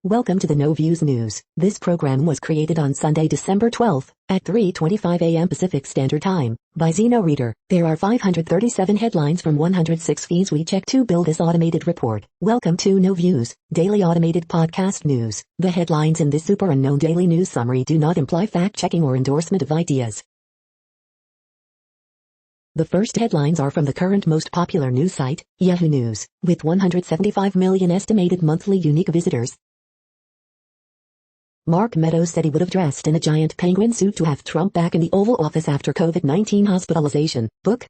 Welcome to the No Views News. This program was created on Sunday, December 12th, at 3:25 a.m. Pacific Standard Time, by Zeno Reader. There are 537 headlines from 106 feeds we check to build this automated report. Welcome to No Views, daily automated podcast news. The headlines in this super unknown daily news summary do not imply fact-checking or endorsement of ideas. The first headlines are from the current most popular news site, Yahoo News, with 175 million estimated monthly unique visitors. Mark Meadows said he would have dressed in a giant penguin suit to have Trump back in the Oval Office after COVID-19 hospitalization. Book.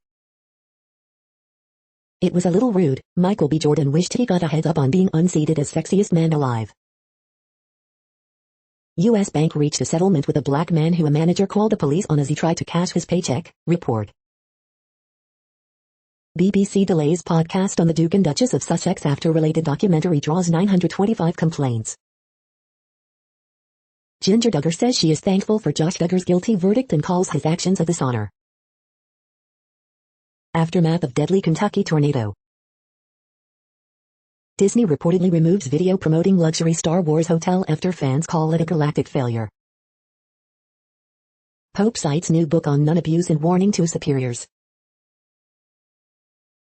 It was a little rude. Michael B. Jordan wished he got a heads up on being unseated as sexiest man alive. U.S. Bank reached a settlement with a black man who a manager called the police on as he tried to cash his paycheck. Report. BBC delays podcast on the Duke and Duchess of Sussex after related documentary draws 925 complaints. Ginger Duggar says she is thankful for Josh Duggar's guilty verdict and calls his actions a dishonor. Aftermath of deadly Kentucky tornado. Disney reportedly removes video promoting luxury Star Wars hotel after fans call it a galactic failure. Pope cites new book on nun abuse and warning to superiors.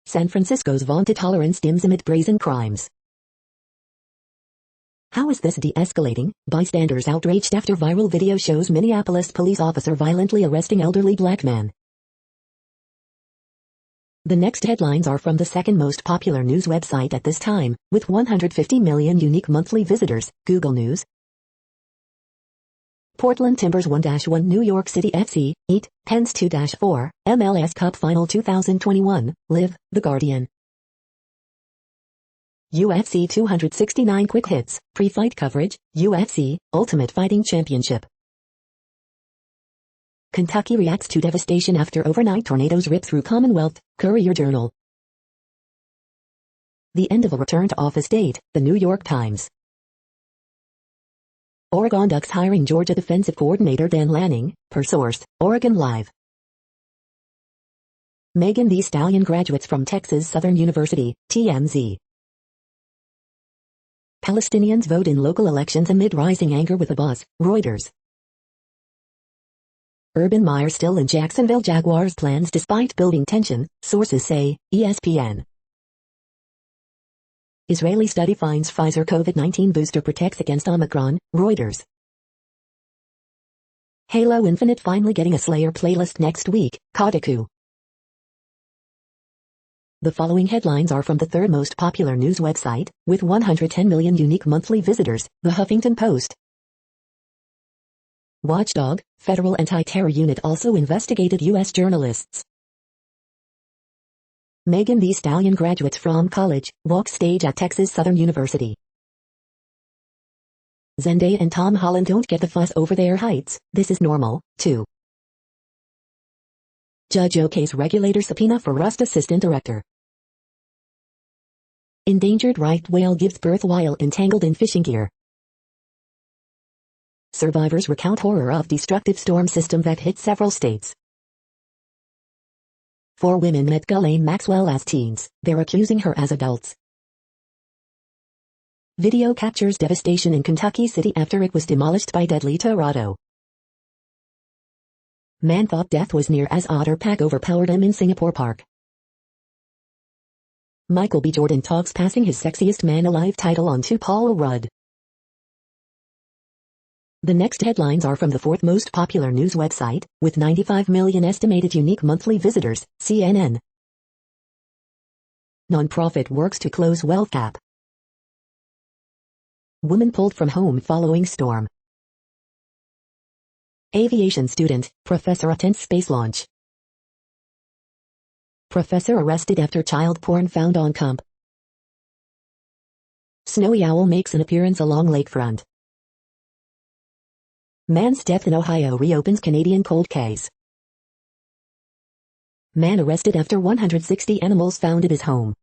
San Francisco's vaunted tolerance dims amid brazen crimes. How is this de-escalating? Bystanders outraged after viral video shows Minneapolis police officer violently arresting elderly black man. The next headlines are from the second most popular news website at this time, with 150 million unique monthly visitors, Google News. Portland Timbers 1-1 New York City FC, 8, Pens 2-4, MLS Cup Final 2021, Live, The Guardian. UFC 269 quick hits, pre-fight coverage, UFC, Ultimate Fighting Championship. Kentucky reacts to devastation after overnight tornadoes rip through Commonwealth, Courier-Journal. The end of a return to office date, The New York Times. Oregon Ducks hiring Georgia defensive coordinator Dan Lanning, per source, Oregon Live. Megan Thee Stallion graduates from Texas Southern University, TMZ. Palestinians vote in local elections amid rising anger with the boss, Reuters. Urban Meyer still in Jacksonville Jaguars plans despite building tension, sources say, ESPN. Israeli study finds Pfizer COVID-19 booster protects against Omicron, Reuters. Halo Infinite finally getting a Slayer playlist next week, Kotaku. The following headlines are from the third most popular news website, with 110 million unique monthly visitors, The Huffington Post. Watchdog, Federal Anti-Terror Unit also investigated U.S. journalists. Megan Thee Stallion graduates from college, walks stage at Texas Southern University. Zendaya and Tom Holland don't get the fuss over their heights, this is normal, too. Judge okays regulator subpoena for Rust assistant director. Endangered right whale gives birth while entangled in fishing gear. Survivors recount horror of destructive storm system that hit several states. 4 women met Ghislaine Maxwell as teens, they're accusing her as adults. Video captures devastation in Kentucky City after it was demolished by deadly tornado. Man thought death was near as otter pack overpowered him in Singapore Park. Michael B. Jordan talks passing his sexiest man alive title on to Paul Rudd. The next headlines are from the fourth most popular news website, with 95 million estimated unique monthly visitors, CNN. Nonprofit works to close wealth gap. Woman pulled from home following storm. Aviation student, professor attends space launch. Professor arrested after child porn found on comp. Snowy owl makes an appearance along lakefront. Man's death in Ohio reopens Canadian cold case. Man arrested after 160 animals found at his home.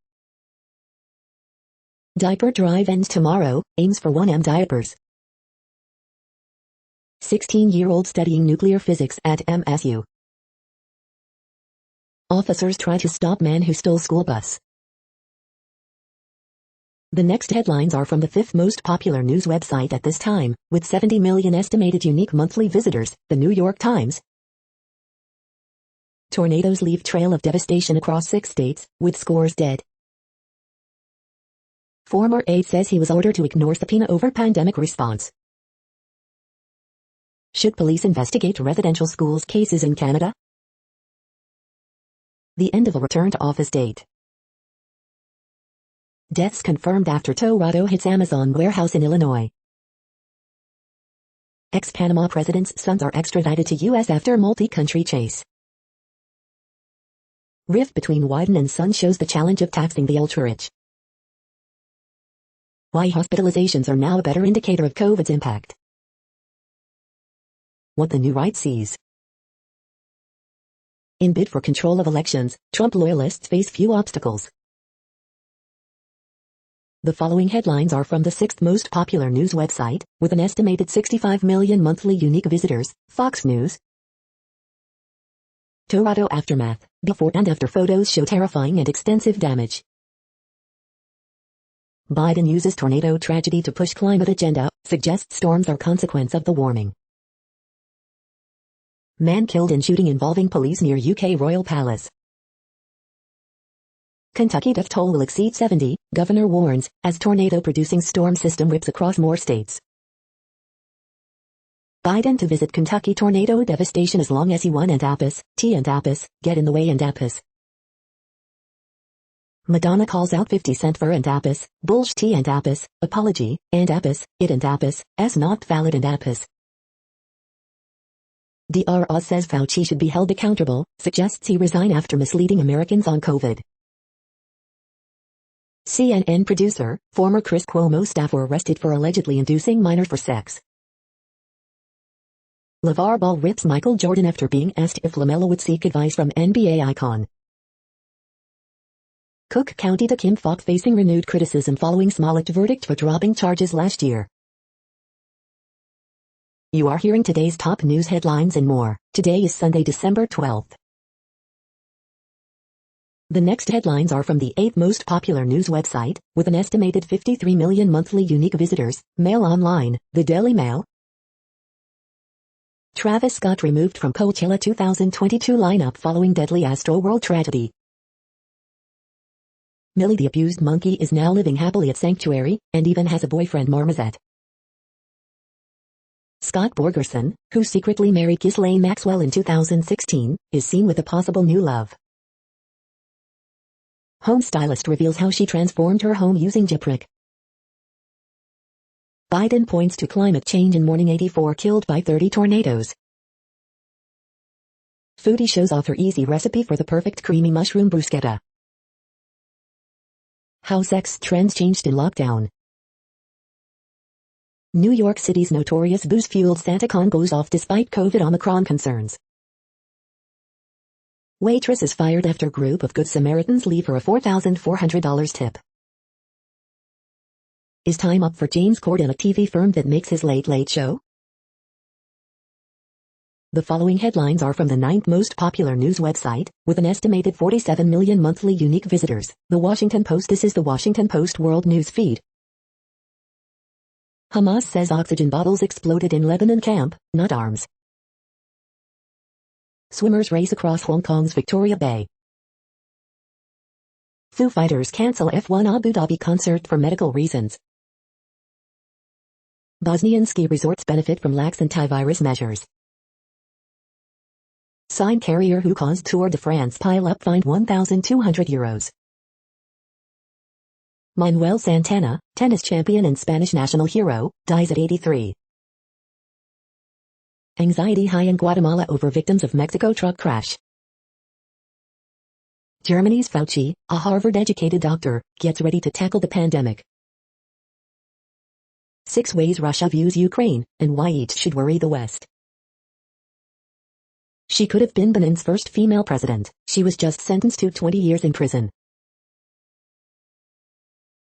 Diaper drive ends tomorrow, aims for 1M diapers. 16-year-old studying nuclear physics at MSU. Officers try to stop man who stole school bus. The next headlines are from the fifth most popular news website at this time, with 70 million estimated unique monthly visitors, the New York Times. Tornadoes leave trail of devastation across 6 states, with scores dead. Former aide says he was ordered to ignore subpoena over pandemic response. Should police investigate residential schools cases in Canada? The end of a return to office date. Deaths confirmed after tornado hits Amazon warehouse in Illinois. Ex-Panama president's sons are extradited to U.S. after multi-country chase. Rift between Wyden and Son shows the challenge of taxing the ultra-rich. Why hospitalizations are now a better indicator of COVID's impact. What the new right sees. In bid for control of elections, Trump loyalists face few obstacles. The following headlines are from the 6th most popular news website, with an estimated 65 million monthly unique visitors, Fox News. Tornado aftermath, before and after photos show terrifying and extensive damage. Biden uses tornado tragedy to push climate agenda, suggests storms are consequence of the warming. Man killed in shooting involving police near UK Royal Palace. Kentucky death toll will exceed 70, governor warns, as tornado-producing storm system rips across more states. Biden to visit Kentucky tornado devastation as long as he won and Apis, T and Apis, get in the way and Apis. Madonna calls out 50 Cent for and Apis, Bulge T and Apis, apology, and Apis, it and Apis, as not valid and Apis. Dr. Oz says Fauci should be held accountable, suggests he resign after misleading Americans on COVID. CNN producer, former Chris Cuomo staffer arrested for allegedly inducing minor for sex. LeVar Ball rips Michael Jordan after being asked if LaMelo would seek advice from NBA icon. Cook County to Kim Foxx facing renewed criticism following Smollett verdict for dropping charges last year. You are hearing today's top news headlines and more. Today is Sunday, December 12th. The next headlines are from the 8th most popular news website, with an estimated 53 million monthly unique visitors, Mail Online, the Daily Mail. Travis Scott removed from Coachella 2022 lineup following deadly Astroworld tragedy. Millie the abused monkey is now living happily at Sanctuary, and even has a boyfriend Marmoset. Scott Borgerson, who secretly married Ghislaine Maxwell in 2016, is seen with a possible new love. Home stylist reveals how she transformed her home using gypsum. Biden points to climate change in mourning 84 killed by 30 tornadoes. Foodie shows off her easy recipe for the perfect creamy mushroom bruschetta. How sex trends changed in lockdown. New York City's notorious booze-fueled SantaCon goes off despite COVID Omicron concerns. Waitress is fired after group of Good Samaritans leave her a $4,400 tip. Is time up for James Corden, a TV firm that makes his Late Late Show? The following headlines are from the 9th most popular news website, with an estimated 47 million monthly unique visitors, The Washington Post. This is the Washington Post World News Feed. Hamas says oxygen bottles exploded in Lebanon camp, not arms. Swimmers race across Hong Kong's Victoria Bay. Foo Fighters cancel F1 Abu Dhabi concert for medical reasons. Bosnian ski resorts benefit from lax antivirus measures. Sign carrier who caused Tour de France pile-up fined €1,200. Manuel Santana, tennis champion and Spanish national hero, dies at 83. Anxiety high in Guatemala over victims of Mexico truck crash. Germany's Fauci, a Harvard-educated doctor, gets ready to tackle the pandemic. 6 ways Russia views Ukraine, and why each should worry the West. She could have been Benin's first female president. She was just sentenced to 20 years in prison.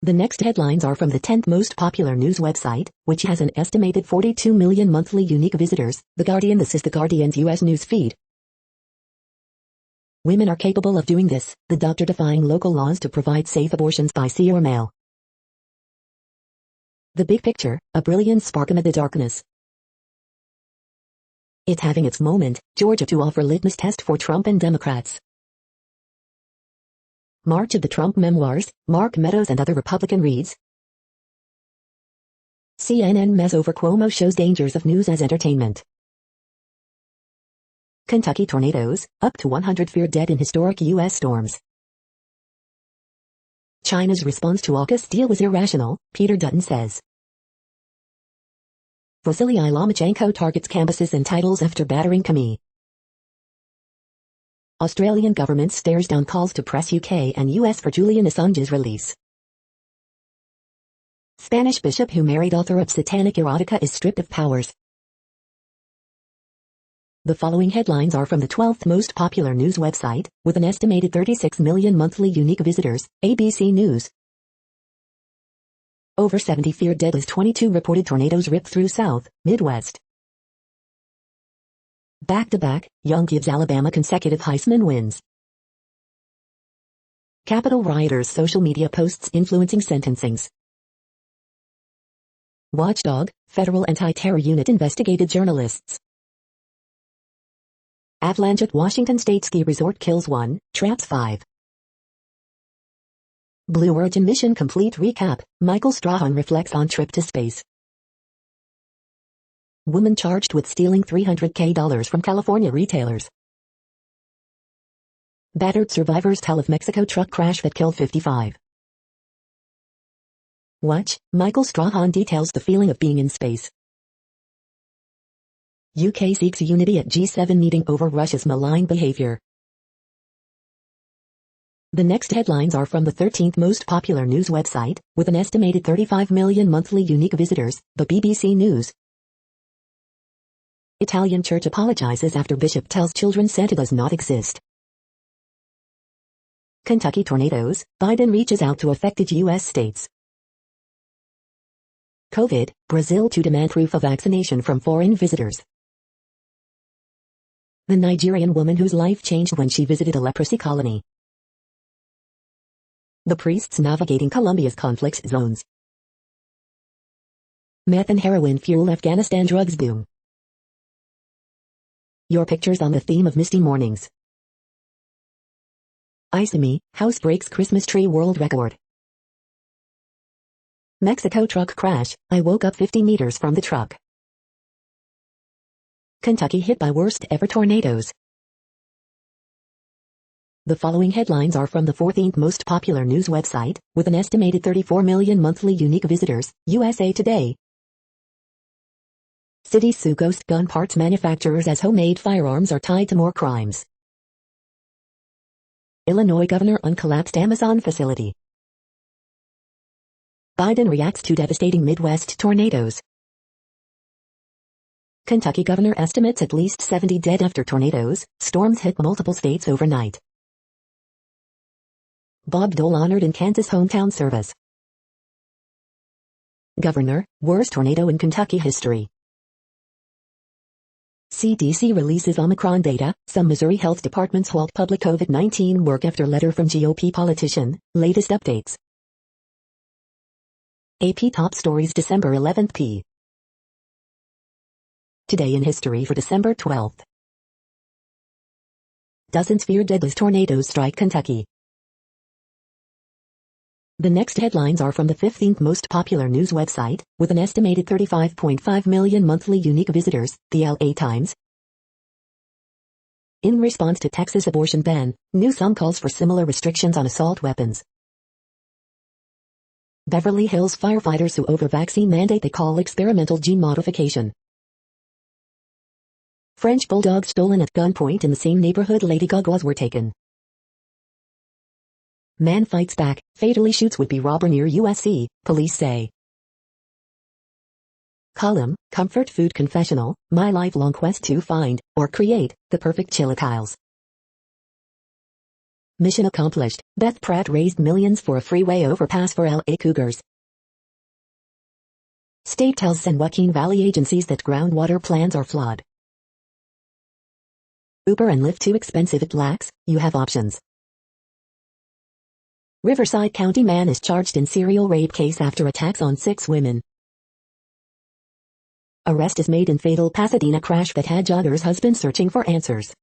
The next headlines are from the 10th most popular news website, which has an estimated 42 million monthly unique visitors, The Guardian. This is The Guardian's U.S. news feed. Women are capable of doing this, the doctor defying local laws to provide safe abortions by sea or mail. The big picture, a brilliant spark amid the darkness. It's having its moment, Georgia to offer litmus test for Trump and Democrats. March of the Trump memoirs, Mark Meadows and other Republican reads. CNN mess over Cuomo shows dangers of news as entertainment. Kentucky tornadoes, up to 100 feared dead in historic U.S. storms. China's response to AUKUS deal was irrational, Peter Dutton says. Vasily Lomachenko targets campuses and titles after battering Khamenei. Australian government stares down calls to press UK and US for Julian Assange's release. Spanish bishop who married author of satanic erotica is stripped of powers. The following headlines are from the 12th most popular news website, with an estimated 36 million monthly unique visitors, ABC News. Over 70 feared dead as 22 reported tornadoes rip through South, Midwest. Back-to-back, Young gives Alabama consecutive Heisman wins. Capitol rioters' social media posts influencing sentencings. Watchdog, federal anti-terror unit investigated journalists. Avalanche at Washington State ski resort kills 1, traps 5. Blue Origin mission complete recap, Michael Strahan reflects on trip to space. Woman charged with stealing $300K from California retailers. Battered survivors tell of Mexico truck crash that killed 55. Watch, Michael Strahan details the feeling of being in space. UK seeks unity at G7 meeting over Russia's malign behavior. The next headlines are from the 13th most popular news website, with an estimated 35 million monthly unique visitors, the BBC News. Italian church apologizes after bishop tells children Santa does not exist. Kentucky tornadoes, Biden reaches out to affected U.S. states. COVID, Brazil to demand proof of vaccination from foreign visitors. The Nigerian woman whose life changed when she visited a leprosy colony. The priests navigating Colombia's conflict zones. Meth and heroin fuel Afghanistan drugs boom. Your pictures on the theme of misty mornings. Isami, house breaks Christmas tree world record. Mexico truck crash, I woke up 50 meters from the truck. Kentucky hit by worst ever tornadoes. The following headlines are from the 14th most popular news website, with an estimated 34 million monthly unique visitors, USA Today. Cities sue ghost gun parts manufacturers as homemade firearms are tied to more crimes. Illinois governor on collapsed Amazon facility. Biden reacts to devastating Midwest tornadoes. Kentucky governor estimates at least 70 dead after tornadoes, storms hit multiple states overnight. Bob Dole honored in Kansas hometown service. Governor, worst tornado in Kentucky history. CDC releases Omicron data, some Missouri health departments halt public COVID-19 work after letter from GOP politician, latest updates. AP Top Stories December 11th p. Today in history for December 12th. Dozens feared dead as tornadoes strike Kentucky. The next headlines are from the 15th most popular news website, with an estimated 35.5 million monthly unique visitors, the LA Times. In response to Texas abortion ban, Newsom calls for similar restrictions on assault weapons. Beverly Hills firefighters sue over vaccine mandate they call experimental gene modification. French bulldogs stolen at gunpoint in the same neighborhood Lady Gaga's were taken. Man fights back, fatally shoots would-be robber near USC, police say. Column, Comfort Food Confessional, my lifelong quest to find, or create, the perfect chilaquiles. Mission accomplished, Beth Pratt raised millions for a freeway overpass for LA Cougars. State tells San Joaquin Valley agencies that groundwater plans are flawed. Uber and Lyft too expensive at Lax, you have options. Riverside County man is charged in serial rape case after attacks on 6 women. Arrest is made in fatal Pasadena crash that had jogger's husband searching for answers.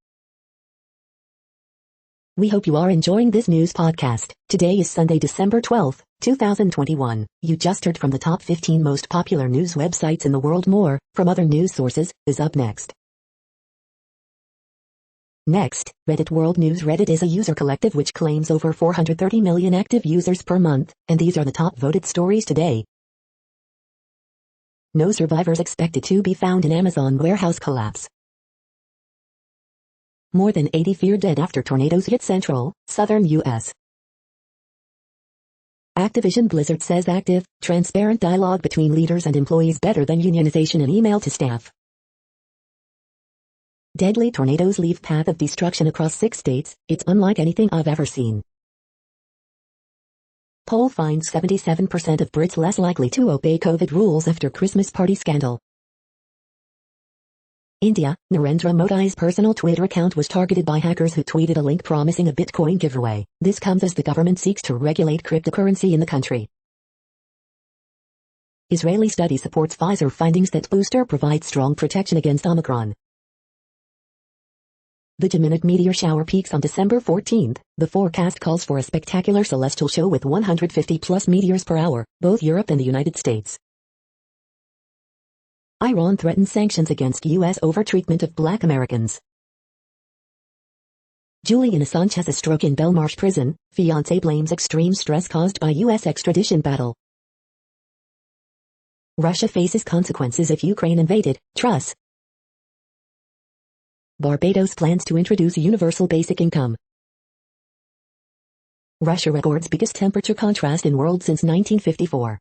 We hope you are enjoying this news podcast. Today is Sunday, December 12th, 2021. You just heard from the top 15 most popular news websites in the world. More from other news sources is up next. Next, Reddit World News. Reddit is a user collective which claims over 430 million active users per month, and these are the top voted stories today. No survivors expected to be found in Amazon warehouse collapse. More than 80 feared dead after tornadoes hit central, southern U.S. Activision Blizzard says active, transparent dialogue between leaders and employees better than unionization in email to staff. Deadly tornadoes leave path of destruction across 6 states. It's unlike anything I've ever seen. Poll finds 77% of Brits less likely to obey COVID rules after Christmas party scandal. India, Narendra Modi's personal Twitter account was targeted by hackers who tweeted a link promising a Bitcoin giveaway. This comes as the government seeks to regulate cryptocurrency in the country. Israeli study supports Pfizer findings that booster provides strong protection against Omicron. The Gemini meteor shower peaks on December 14th. The forecast calls for a spectacular celestial show with 150+ meteors per hour, both Europe and the United States. Iran threatens sanctions against U.S. over-treatment of black Americans. Julian Assange has a stroke in Belmarsh prison. Fiancé blames extreme stress caused by U.S. extradition battle. Russia faces consequences if Ukraine invaded. Truss. Barbados plans to introduce universal basic income. Russia records biggest temperature contrast in world since 1954.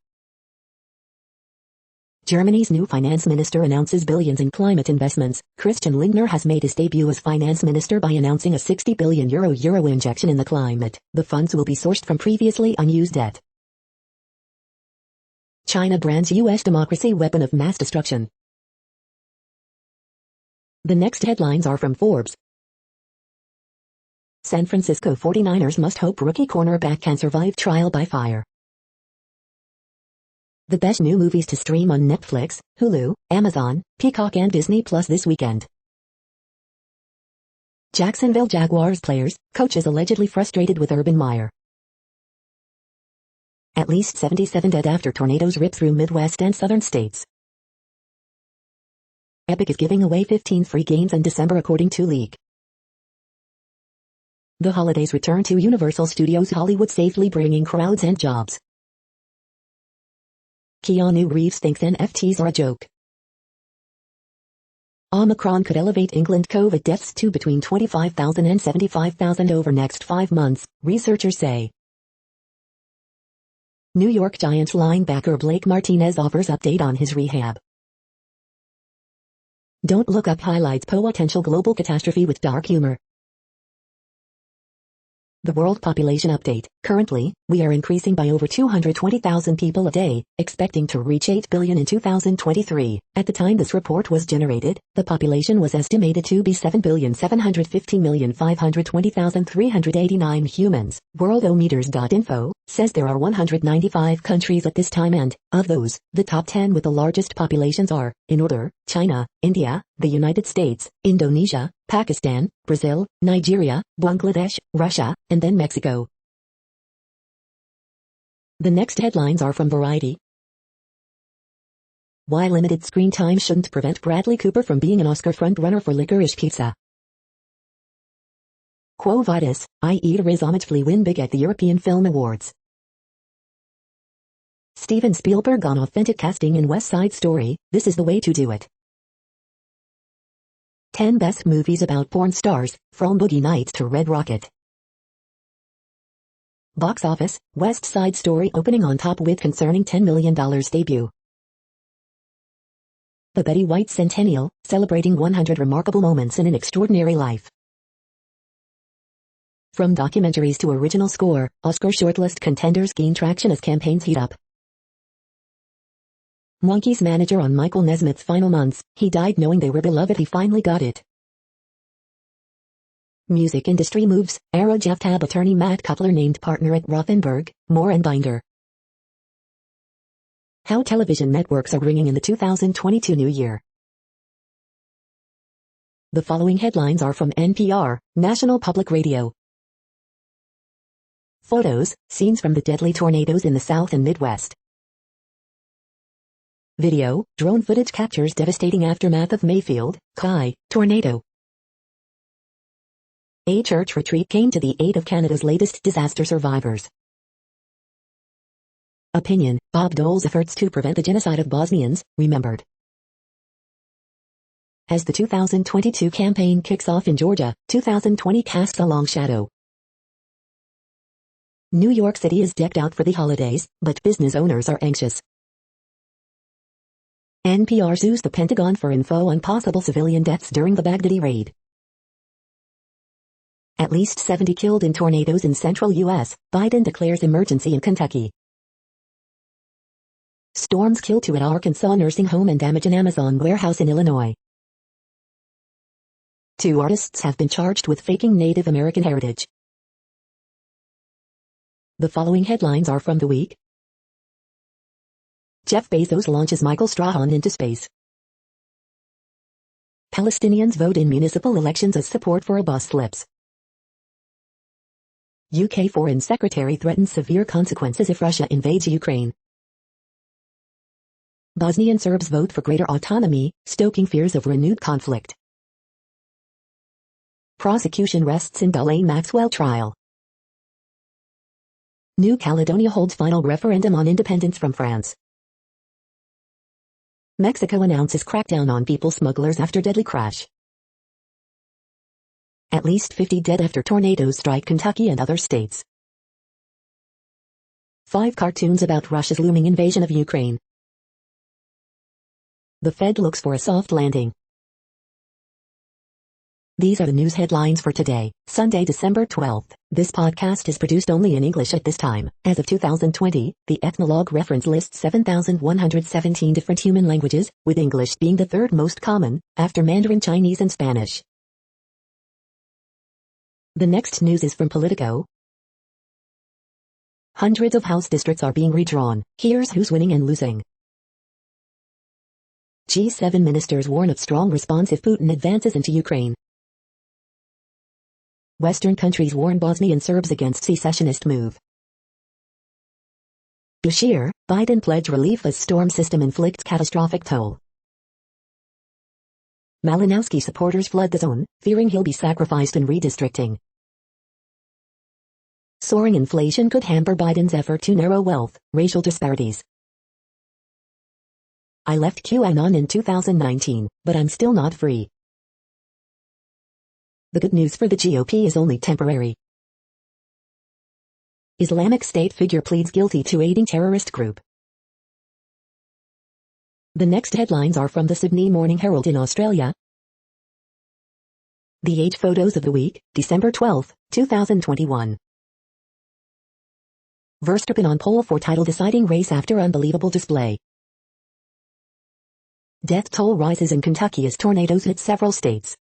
Germany's new finance minister announces billions in climate investments. Christian Lindner has made his debut as finance minister by announcing a 60 billion euro injection in the climate. The funds will be sourced from previously unused debt. China brands U.S. democracy weapon of mass destruction. The next headlines are from Forbes. San Francisco 49ers must hope rookie cornerback can survive trial by fire. The best new movies to stream on Netflix, Hulu, Amazon, Peacock and Disney Plus this weekend. Jacksonville Jaguars coaches allegedly frustrated with Urban Meyer. At least 77 dead after tornadoes rip through Midwest and southern states. Epic is giving away 15 free games in December according to leak. The holidays return to Universal Studios Hollywood, safely bringing crowds and jobs. Keanu Reeves thinks NFTs are a joke. Omicron could elevate England COVID deaths to between 25,000 and 75,000 over next 5 months, researchers say. New York Giants linebacker Blake Martinez offers update on his rehab. Don't look up highlights potential global catastrophe with dark humor. The World Population Update. Currently, we are increasing by over 220,000 people a day, expecting to reach 8 billion in 2023. At the time this report was generated, the population was estimated to be 7,750,520,389 humans. Worldometers.info says there are 195 countries at this time, and, of those, the top 10 with the largest populations are, in order, China, India, the United States, Indonesia, Pakistan, Brazil, Nigeria, Bangladesh, Russia, and then Mexico. The next headlines are from Variety. Why limited screen time shouldn't prevent Bradley Cooper from being an Oscar frontrunner for Licorice Pizza. Quo Vadis, i.e. Riz Homagefully win big at the European Film Awards. Steven Spielberg on authentic casting in West Side Story, this is the way to do it. 10 best movies about porn stars, from Boogie Nights to Red Rocket. Box office, West Side Story opening on top with concerning $10 million debut. The Betty White Centennial, celebrating 100 remarkable moments in an extraordinary life. From documentaries to original score, Oscar shortlist contenders gain traction as campaigns heat up. Monkees manager on Michael Nesmith's final months, he died knowing they were beloved, he finally got it. Music industry moves, Arrow Jeff Tab attorney Matt Cutler named partner at Rothenberg, Moore and Binder. How television networks are ringing in the 2022 new year. The following headlines are from NPR, National Public Radio. Photos, scenes from the deadly tornadoes in the South and Midwest. Video, drone footage captures devastating aftermath of Mayfield, Kai, tornado. A church retreat came to the aid of Canada's latest disaster survivors. Opinion, Bob Dole's efforts to prevent the genocide of Bosnians, remembered. As the 2022 campaign kicks off in Georgia, 2020 casts a long shadow. New York City is decked out for the holidays, but business owners are anxious. NPR sues the Pentagon for info on possible civilian deaths during the Baghdadi raid. At least 70 killed in tornadoes in central U.S., Biden declares emergency in Kentucky. Storms kill 2 at Arkansas nursing home and damage an Amazon warehouse in Illinois. 2 artists have been charged with faking Native American heritage. The following headlines are from the week. Jeff Bezos launches Michael Strahan into space. Palestinians vote in municipal elections as support for Abbas slips. UK Foreign Secretary threatens severe consequences if Russia invades Ukraine. Bosnian Serbs vote for greater autonomy, stoking fears of renewed conflict. Prosecution rests in Ghislaine Maxwell trial. New Caledonia holds final referendum on independence from France. Mexico announces crackdown on people smugglers after deadly crash. At least 50 dead after tornadoes strike Kentucky and other states. 5 cartoons about Russia's looming invasion of Ukraine. The Fed looks for a soft landing. These are the news headlines for today, Sunday, December 12th. This podcast is produced only in English at this time. As of 2020, the Ethnologue reference lists 7,117 different human languages, with English being the 3rd most common, after Mandarin Chinese and Spanish. The next news is from Politico. Hundreds of House districts are being redrawn. Here's who's winning and losing. G7 ministers warn of strong response if Putin advances into Ukraine. Western countries warn Bosnian Serbs against secessionist move. Bashir, Biden pledge relief as storm system inflicts catastrophic toll. Malinowski supporters flood the zone, fearing he'll be sacrificed in redistricting. Soaring inflation could hamper Biden's effort to narrow wealth, racial disparities. I left QAnon in 2019, but I'm still not free. The good news for the GOP is only temporary. Islamic State figure pleads guilty to aiding terrorist group. The next headlines are from the Sydney Morning Herald in Australia. The Age photos of the week, December 12, 2021. Verstappen on pole for title deciding race after unbelievable display. Death toll rises in Kentucky as tornadoes hit several states.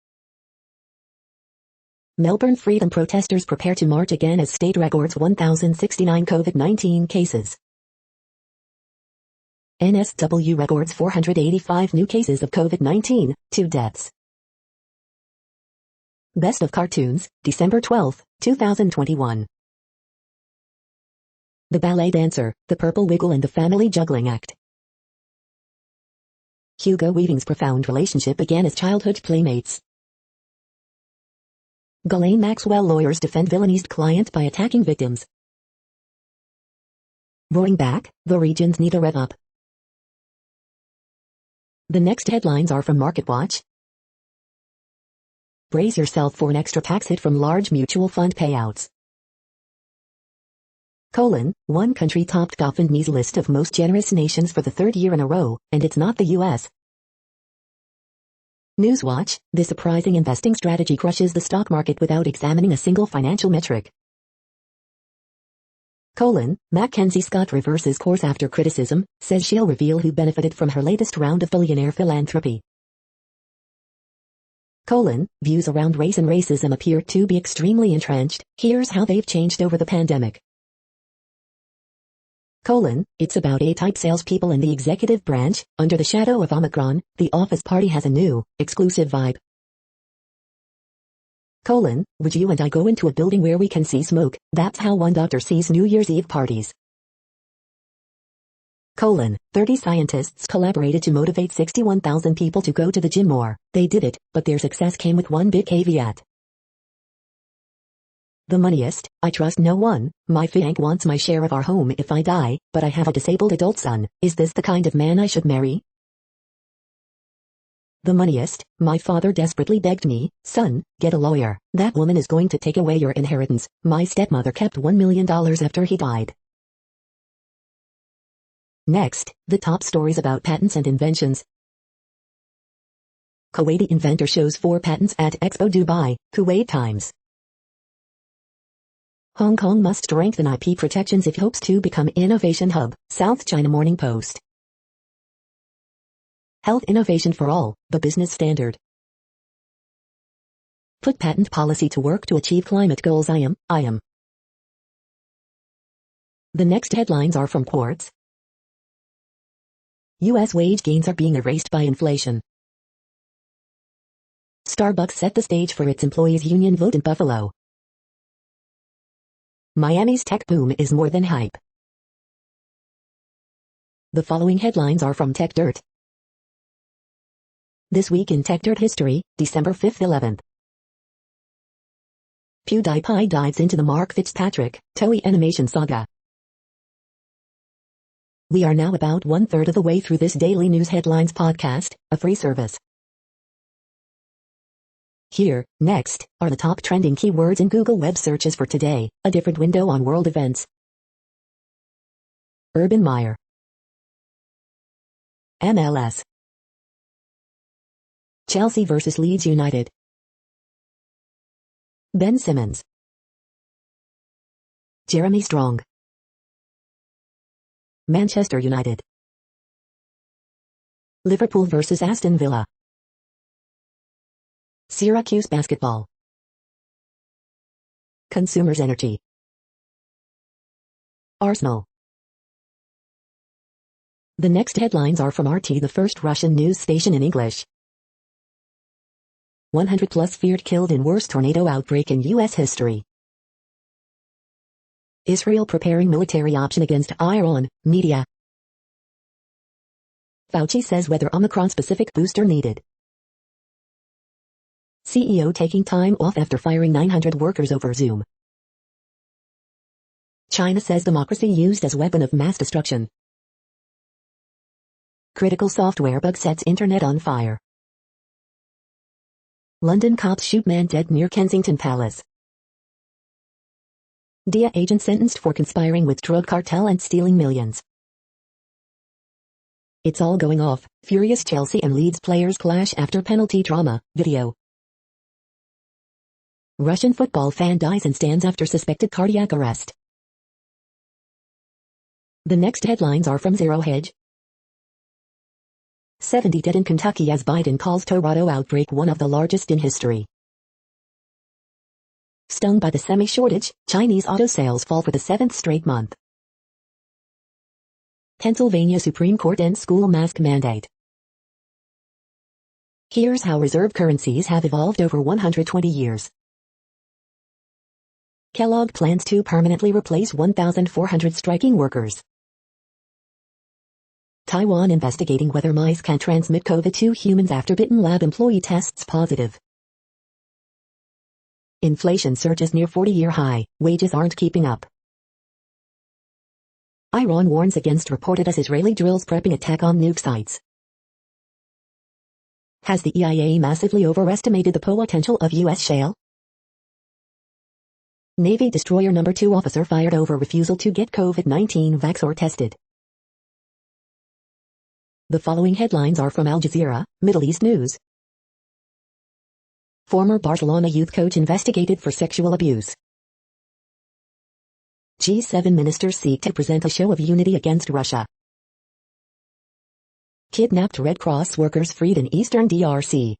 Melbourne freedom protesters prepare to march again as state records 1,069 COVID-19 cases. NSW records 485 new cases of COVID-19, 2 deaths. Best of Cartoons, December 12, 2021. The Ballet Dancer, The Purple Wiggle and the Family Juggling Act. Hugo Weaving's profound relationship began as childhood playmates. Ghislaine Maxwell lawyers defend villainized client by attacking victims. Roaring back, the regions need a rev up. The next headlines are from MarketWatch. Brace yourself for an extra tax hit from large mutual fund payouts. One country topped GoFundMe's list of most generous nations for the 3rd year in a row, and it's not the U.S. Newswatch, the surprising investing strategy crushes the stock market without examining a single financial metric. Mackenzie Scott reverses course after criticism, says she'll reveal who benefited from her latest round of billionaire philanthropy. Views around race and racism appear to be extremely entrenched, here's how they've changed over the pandemic. It's about A-type salespeople in the executive branch. Under the shadow of Omicron, the office party has a new, exclusive vibe. Would you and I go into a building where we can see smoke? That's how one doctor sees New Year's Eve parties. 30 scientists collaborated to motivate 61,000 people to go to the gym more. They did it, but their success came with one big caveat. The moneyest, I trust no one. My fianc wants my share of our home if I die, but I have a disabled adult son. Is this the kind of man I should marry? The moneyest, my father desperately begged me, son, get a lawyer. That woman is going to take away your inheritance. My stepmother kept $1 million after he died. Next, the top stories about patents and inventions. Kuwaiti inventor shows 4 patents at Expo Dubai, Kuwait Times. Hong Kong must strengthen IP protections if it hopes to become innovation hub, South China Morning Post. Health innovation for all, the business standard. Put patent policy to work to achieve climate goals. I am. The next headlines are from Quartz. U.S. wage gains are being erased by inflation. Starbucks set the stage for its employees' union vote in Buffalo. Miami's tech boom is more than hype. The following headlines are from Tech Dirt. This week in Tech Dirt history, December 5-11. PewDiePie dives into the Mark Fitzpatrick, Toei animation saga. We are now about 1/3 of the way through this daily news headlines podcast, a free service. Here, next, are the top trending keywords in Google web searches for today, a different window on world events. Urban Meyer. MLS. Chelsea vs Leeds United. Ben Simmons. Jeremy Strong. Manchester United. Liverpool vs Aston Villa. Syracuse basketball. Consumers Energy. Arsenal. The next headlines are from RT, the first Russian news station in English. 100 plus feared killed in worst tornado outbreak in U.S. history. Israel preparing military option against Iran, media. Fauci says whether Omicron-specific booster needed. CEO taking time off after firing 900 workers over Zoom. China says democracy used as weapon of mass destruction. Critical software bug sets internet on fire. London cops shoot man dead near Kensington Palace. DIA agent sentenced for conspiring with drug cartel and stealing millions. It's all going off. Furious Chelsea and Leeds players clash after penalty drama. Video. Russian football fan dies in stands after suspected cardiac arrest. The next headlines are from Zero Hedge. 70 dead in Kentucky as Biden calls Colorado outbreak one of the largest in history. Stung by the semi-shortage, Chinese auto sales fall for the 7th straight month. Pennsylvania Supreme Court ends school mask mandate. Here's how reserve currencies have evolved over 120 years. Kellogg plans to permanently replace 1,400 striking workers. Taiwan investigating whether mice can transmit COVID to humans after bitten lab employee tests positive. Inflation surges near 40-year high, wages aren't keeping up. Iran warns against reported as Israeli drills prepping attack on nuke sites. Has the EIA massively overestimated the potential of U.S. shale? Navy destroyer number 2 officer fired over refusal to get COVID-19 vax or tested. The following headlines are from Al Jazeera, Middle East News. Former Barcelona youth coach investigated for sexual abuse. G7 ministers seek to present a show of unity against Russia. Kidnapped Red Cross workers freed in eastern DRC.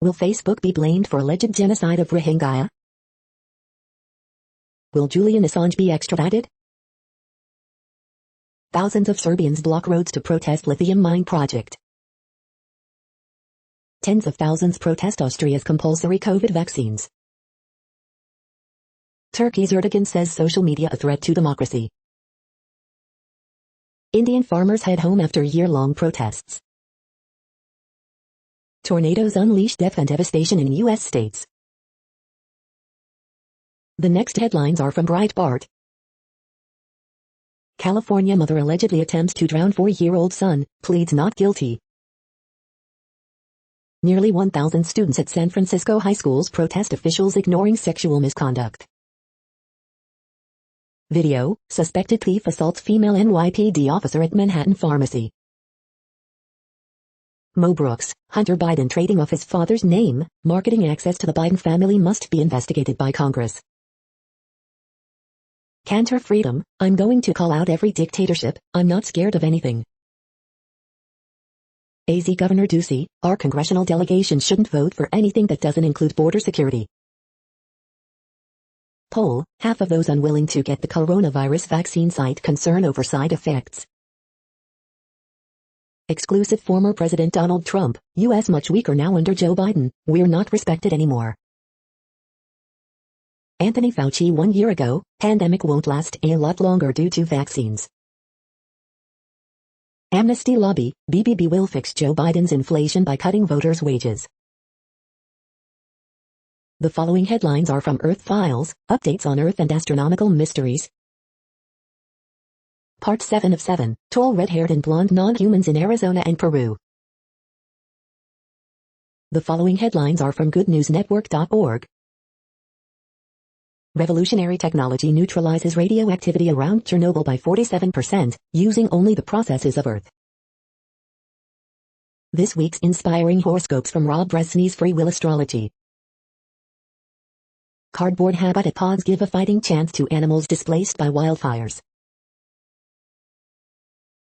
Will Facebook be blamed for alleged genocide of Rohingya? Will Julian Assange be extradited? Thousands of Serbians block roads to protest lithium mine project. Tens of thousands protest Austria's compulsory COVID vaccines. Turkey's Erdogan says social media a threat to democracy. Indian farmers head home after year-long protests. Tornadoes unleash death and devastation in U.S. states. The next headlines are from Breitbart. California mother allegedly attempts to drown 4-year-old son, pleads not guilty. Nearly 1,000 students at San Francisco high schools protest officials ignoring sexual misconduct. Video, suspected thief assaults female NYPD officer at Manhattan pharmacy. Mo Brooks, Hunter Biden trading off his father's name, marketing access to the Biden family must be investigated by Congress. Cantor Freedom, I'm going to call out every dictatorship, I'm not scared of anything. AZ Governor Ducey, our congressional delegation shouldn't vote for anything that doesn't include border security. Poll, half of those unwilling to get the coronavirus vaccine cite concern over side effects. Exclusive former President Donald Trump, U.S. much weaker now under Joe Biden, we're not respected anymore. Anthony Fauci 1 year ago, pandemic won't last a lot longer due to vaccines. Amnesty lobby, BBB will fix Joe Biden's inflation by cutting voters' wages. The following headlines are from Earth Files, updates on Earth and astronomical mysteries. Part 7 of 7, tall red-haired and blonde non-humans in Arizona and Peru. The following headlines are from goodnewsnetwork.org. Revolutionary technology neutralizes radioactivity around Chernobyl by 47%, using only the processes of Earth. This week's inspiring horoscopes from Rob Bresney's Free Will Astrology. Cardboard habitapods give a fighting chance to animals displaced by wildfires.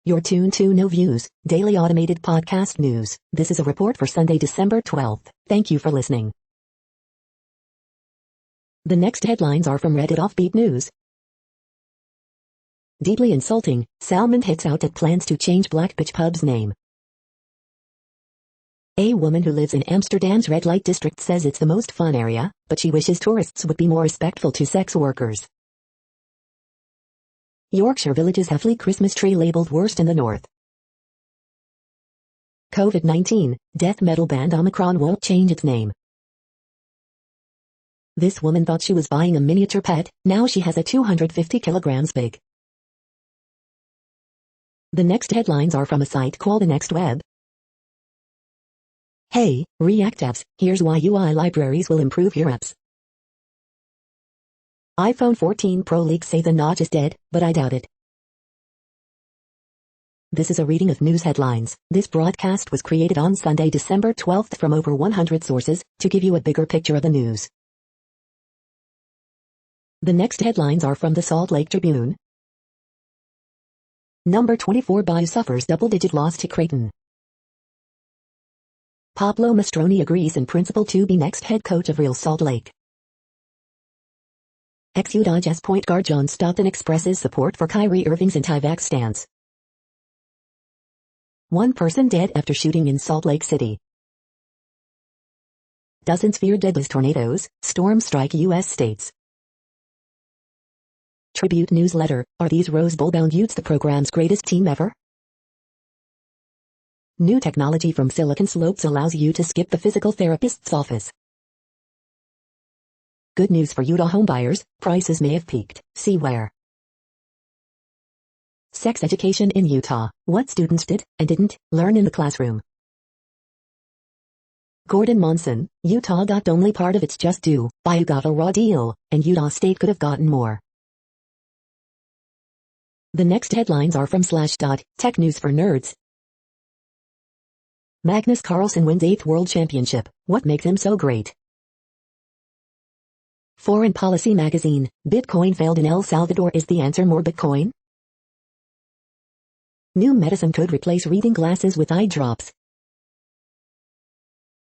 You're tuned to No Views, daily automated podcast news. This is a report for Sunday, December 12th. Thank you for listening. The next headlines are from Reddit Offbeat News. Deeply insulting, Salmond hits out at plans to change Black Bitch Pub's name. A woman who lives in Amsterdam's red light district says it's the most fun area, but she wishes tourists would be more respectful to sex workers. Yorkshire Village's Heffley Christmas tree labeled worst in the north. COVID-19, death metal band Omicron won't change its name. This woman thought she was buying a miniature pet, now she has a 250 kilograms big. The next headlines are from a site called The Next Web. Hey, React apps, here's why UI libraries will improve your apps. iPhone 14 Pro leaks say the notch is dead, but I doubt it. This is a reading of news headlines. This broadcast was created on Sunday, December 12th from over 100 sources, to give you a bigger picture of the news. The next headlines are from the Salt Lake Tribune. Number 24 Bayou suffers double-digit loss to Creighton. Pablo Mastroni agrees in principle to be next head coach of Real Salt Lake. Ex-Utah Jazz point guard John Stockton expresses support for Kyrie Irving's anti-vax stance. One person dead after shooting in Salt Lake City. Dozens fear deadly tornadoes, storms strike U.S. states. Tribute newsletter, are these Rose Bowl-bound Utes the program's greatest team ever? New technology from Silicon Slopes allows you to skip the physical therapist's office. Good news for Utah homebuyers, prices may have peaked, see where. Sex education in Utah, what students did, and didn't, learn in the classroom. Gordon Monson, Utah got only part of its just due, Bayou got a raw deal, and Utah State could have gotten more. The next headlines are from Slashdot, Tech News for Nerds. Magnus Carlsen wins 8th World Championship, what makes him so great? Foreign Policy Magazine, Bitcoin failed in El Salvador, is the answer more Bitcoin? New medicine could replace reading glasses with eye drops.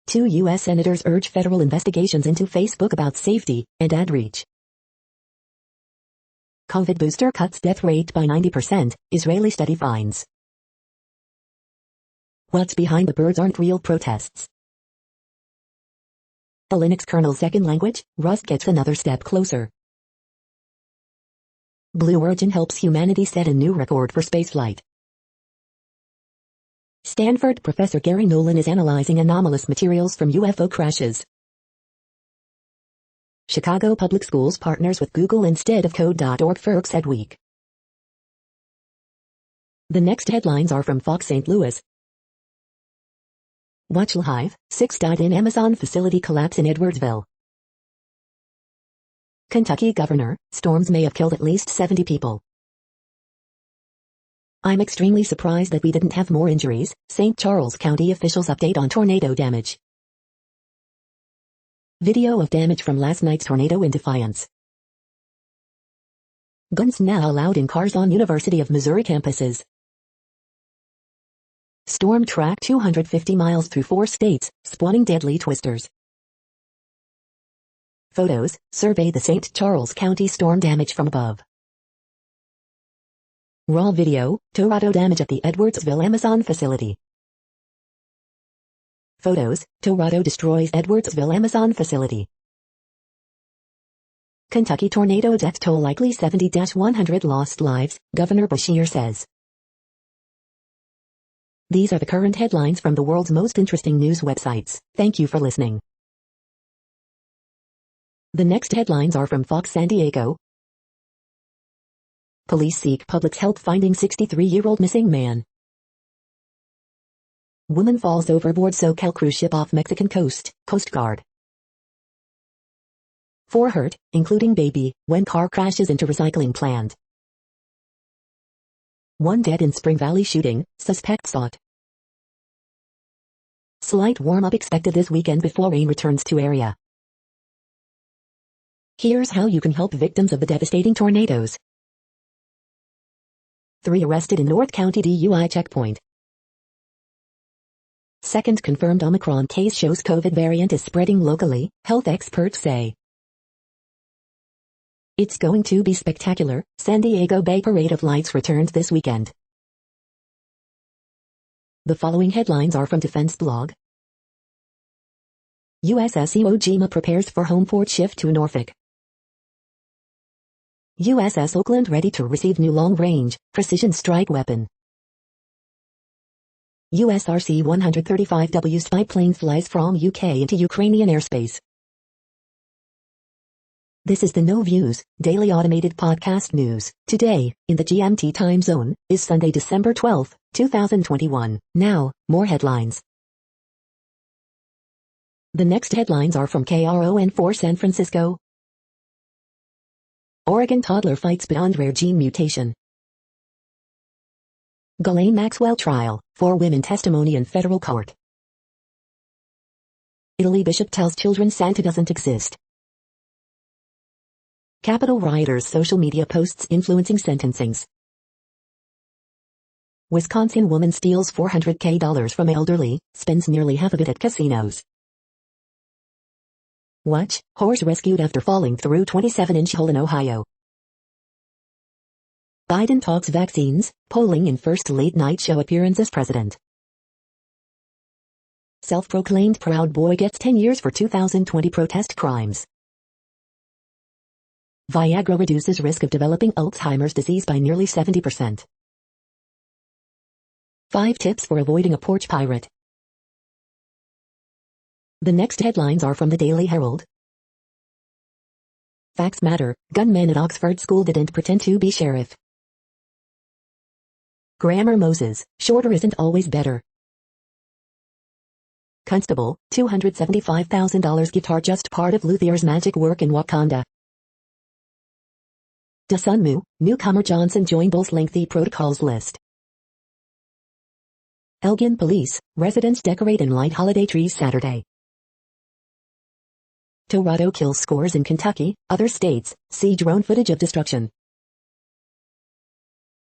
2 U.S. senators urge federal investigations into Facebook about safety and ad reach. COVID booster cuts death rate by 90%, Israeli study finds. What's behind the birds aren't real protests? The Linux kernel's second language, Rust, gets another step closer. Blue Origin helps humanity set a new record for spaceflight. Stanford professor Gary Nolan is analyzing anomalous materials from UFO crashes. Chicago Public Schools partners with Google instead of Code.org for Ed Week. The next headlines are from Fox St. Louis. Watch live, 6 died in Amazon facility collapse in Edwardsville. Kentucky governor, storms may have killed at least 70 people. I'm extremely surprised that we didn't have more injuries, St. Charles County officials update on tornado damage. Video of damage from last night's tornado in Defiance. Guns now allowed in cars on University of Missouri campuses. Storm tracked 250 miles through 4 states, spawning deadly twisters. Photos, survey the St. Charles County storm damage from above. Raw video, tornado damage at the Edwardsville Amazon facility. Photos, tornado destroys Edwardsville Amazon facility. Kentucky tornado death toll likely 70-100 lost lives, Governor Beshear says. These are the current headlines from the world's most interesting news websites. Thank you for listening. The next headlines are from Fox San Diego. Police seek public's help finding 63-year-old missing man. Woman falls overboard SoCal cruise ship off Mexican coast, Coast Guard. 4 hurt, including baby, when car crashes into recycling plant. 1 dead in Spring Valley shooting, suspect sought. Slight warm-up expected this weekend before rain returns to area. Here's how you can help victims of the devastating tornadoes. 3 arrested in North County DUI checkpoint. Second confirmed Omicron case shows COVID variant is spreading locally, health experts say. It's going to be spectacular. San Diego Bay Parade of Lights returns this weekend. The following headlines are from Defense Blog. USS Iwo Jima prepares for home port shift to Norfolk. USS Oakland ready to receive new long-range, precision strike weapon. USRC-135W spy plane flies from UK into Ukrainian airspace. This is the No Views, daily automated podcast news. Today, in the GMT time zone, is Sunday, December 12, 2021. Now, more headlines. The next headlines are from KRON4 San Francisco. Oregon toddler fights beyond rare gene mutation. Ghislaine Maxwell trial, 4 women testimony in federal court. Italy bishop tells children Santa doesn't exist. Capitol rioters' social media posts influencing sentencings. Wisconsin woman steals $400K from elderly, spends nearly half of it at casinos. Watch, horse rescued after falling through 27-inch hole in Ohio. Biden talks vaccines, polling in first late-night show appearance as president. Self-proclaimed Proud Boy gets 10 years for 2020 protest crimes. Viagra reduces risk of developing Alzheimer's disease by nearly 70%. 5 tips for avoiding a porch pirate. The next headlines are from the Daily Herald. Facts matter, gunman at Oxford school didn't pretend to be sheriff. Grammar Moses, shorter isn't always better. Constable, $275,000 guitar just part of Luthier's magic work in Wakanda. Dasunmu, newcomer Johnson join Bull's lengthy protocols list. Elgin Police, residents decorate and light holiday trees Saturday. Tornado kills scores in Kentucky, other states, see drone footage of destruction.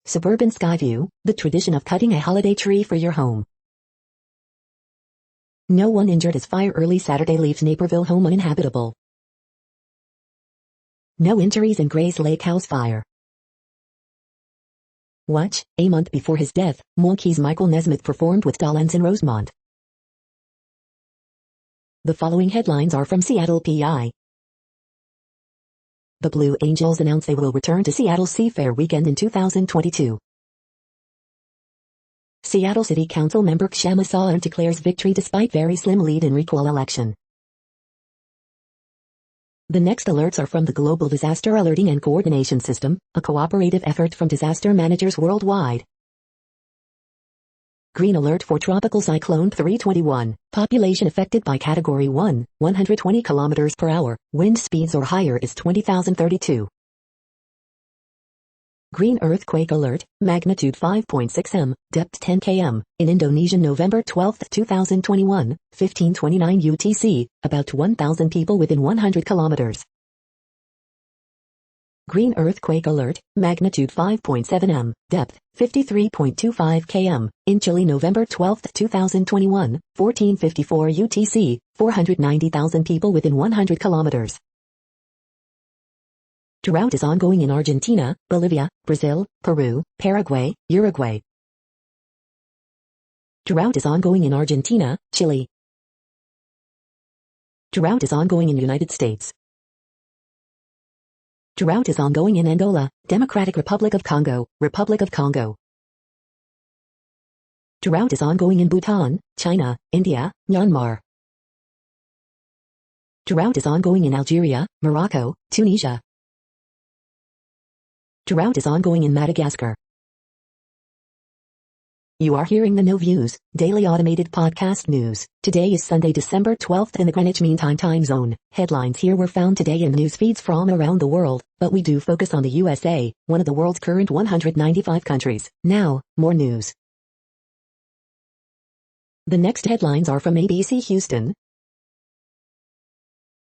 Suburban Skyview, the tradition of cutting a holiday tree for your home. No one injured as fire early Saturday leaves Naperville home uninhabitable. No injuries in Grays Lake house fire. Watch, a month before his death, Monkey's Michael Nesmith performed with Dolenz in Rosemont. The following headlines are from Seattle PI. The Blue Angels announce they will return to Seattle Seafair Weekend in 2022. Seattle City Council member Kshama Sawant declares victory despite very slim lead in recall election. The next alerts are from the Global Disaster Alerting and Coordination System, a cooperative effort from disaster managers worldwide. Green alert for Tropical Cyclone 321, population affected by Category 1, 120 km per hour, wind speeds or higher is 20,032. Green earthquake alert, magnitude 5.6 m, depth 10 km, in Indonesia November 12, 2021, 1529 UTC, about 1,000 people within 100 kilometers. Green earthquake alert, magnitude 5.7 m, depth 53.25 km, in Chile November 12, 2021, 1454 UTC, 490,000 people within 100 kilometers. Drought is ongoing in Argentina, Bolivia, Brazil, Peru, Paraguay, Uruguay. Drought is ongoing in Argentina, Chile. Drought is ongoing in United States. Drought is ongoing in Angola, Democratic Republic of Congo, Republic of Congo. Drought is ongoing in Bhutan, China, India, Myanmar. Drought is ongoing in Algeria, Morocco, Tunisia. Drought is ongoing in Madagascar. You are hearing the No Views, daily automated podcast news. Today is Sunday, December 12th in the Greenwich Mean Time zone. Headlines here were found today in news feeds from around the world, but we do focus on the USA, one of the world's current 195 countries. Now, more news. The next headlines are from ABC Houston.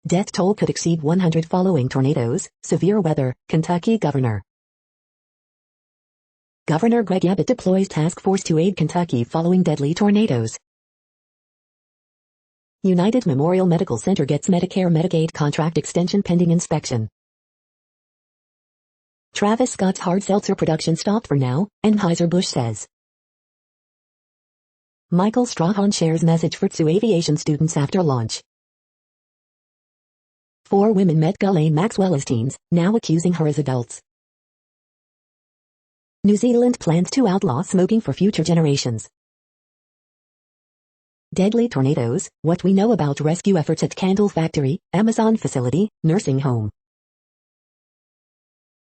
Death toll could exceed 100 following tornadoes, severe weather, Kentucky governor. Governor Greg Abbott deploys task force to aid Kentucky following deadly tornadoes. United Memorial Medical Center gets Medicare-Medicaid contract extension pending inspection. Travis Scott's hard seltzer production stopped for now, Anheuser-Busch says. Michael Strahan shares message for two aviation students after launch. 4 women met Ghislaine Maxwell as teens, now accusing her as adults. New Zealand plans to outlaw smoking for future generations. Deadly tornadoes, what we know about rescue efforts at Candle Factory, Amazon facility, nursing home.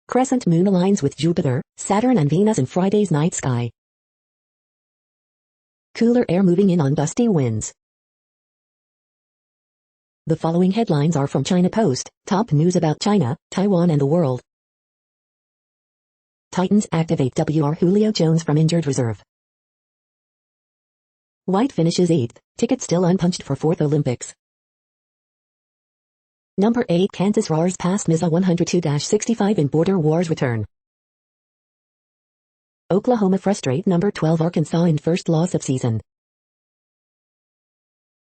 Crescent moon aligns with Jupiter, Saturn and Venus in Friday's night sky. Cooler air moving in on gusty winds. The following headlines are from China Post, top news about China, Taiwan and the world. Titans activate WR Julio Jones from injured reserve. White finishes 8th, ticket still unpunched for 4th Olympics. Number 8 Kansas roars past Mizza 102-65 in border wars return. Oklahoma frustrate number 12 Arkansas in first loss of season.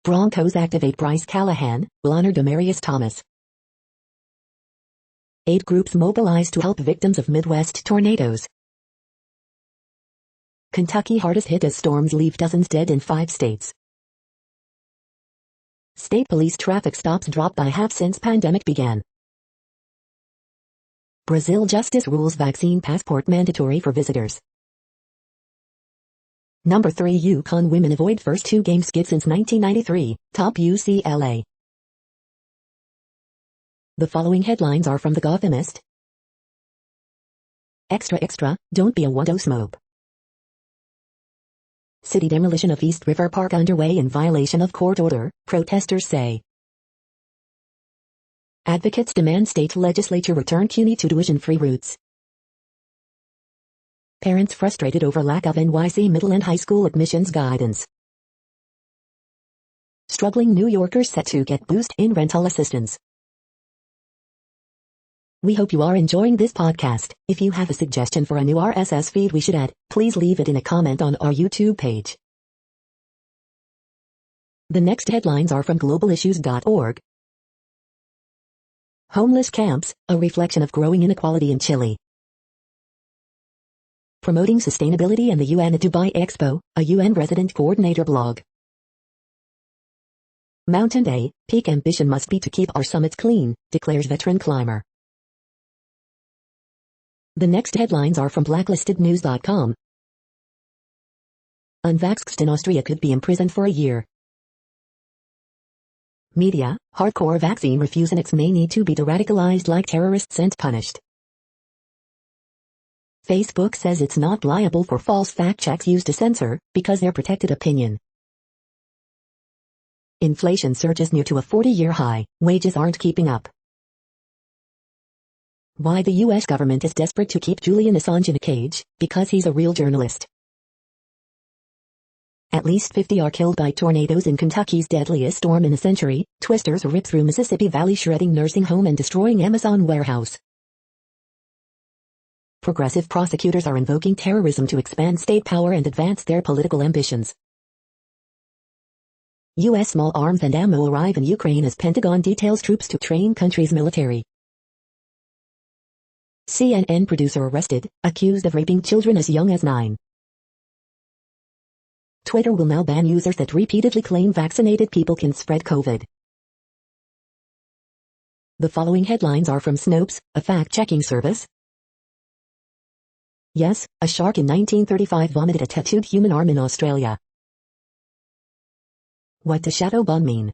Broncos activate Bryce Callahan, will honor Demaryius Thomas. 8 groups mobilized to help victims of Midwest tornadoes. Kentucky hardest hit as storms leave dozens dead in 5 states. State police traffic stops drop by half since pandemic began. Brazil justice rules vaccine passport mandatory for visitors. Number 3 UConn women avoid first 2-game skid since 1993, top UCLA. The following headlines are from The Gothamist. Extra extra, don't be a one-dose mope. City demolition of East River Park underway in violation of court order, protesters say. Advocates demand state legislature return CUNY to tuition-free routes. Parents frustrated over lack of NYC middle and high school admissions guidance. Struggling New Yorkers set to get boost in rental assistance. We hope you are enjoying this podcast. If you have a suggestion for a new RSS feed we should add, please leave it in a comment on our YouTube page. The next headlines are from globalissues.org. Homeless camps, a reflection of growing inequality in Chile. Promoting Sustainability and the UN at Dubai Expo, a UN Resident Coordinator blog. Mountain Day, peak ambition must be to keep our summits clean, declares veteran climber. The next headlines are from blacklistednews.com. Unvaxxed in Austria could be imprisoned for a year. Media, hardcore vaccine refuseniks may need to be de-radicalized like terrorists and punished. Facebook says it's not liable for false fact checks used to censor, because they're protected opinion. Inflation surges near to a 40-year high, wages aren't keeping up. Why the US government is desperate to keep Julian Assange in a cage, because he's a real journalist. At least 50 are killed by tornadoes in Kentucky's deadliest storm in a century. Twisters rip through Mississippi Valley, shredding nursing home and destroying Amazon warehouse. Progressive prosecutors are invoking terrorism to expand state power and advance their political ambitions. U.S. small arms and ammo arrive in Ukraine as Pentagon details troops to train country's military. CNN producer arrested, accused of raping children as young as 9. Twitter will now ban users that repeatedly claim vaccinated people can spread COVID. The following headlines are from Snopes, a fact-checking service. Yes, a shark in 1935 vomited a tattooed human arm in Australia. What does shadow ban mean?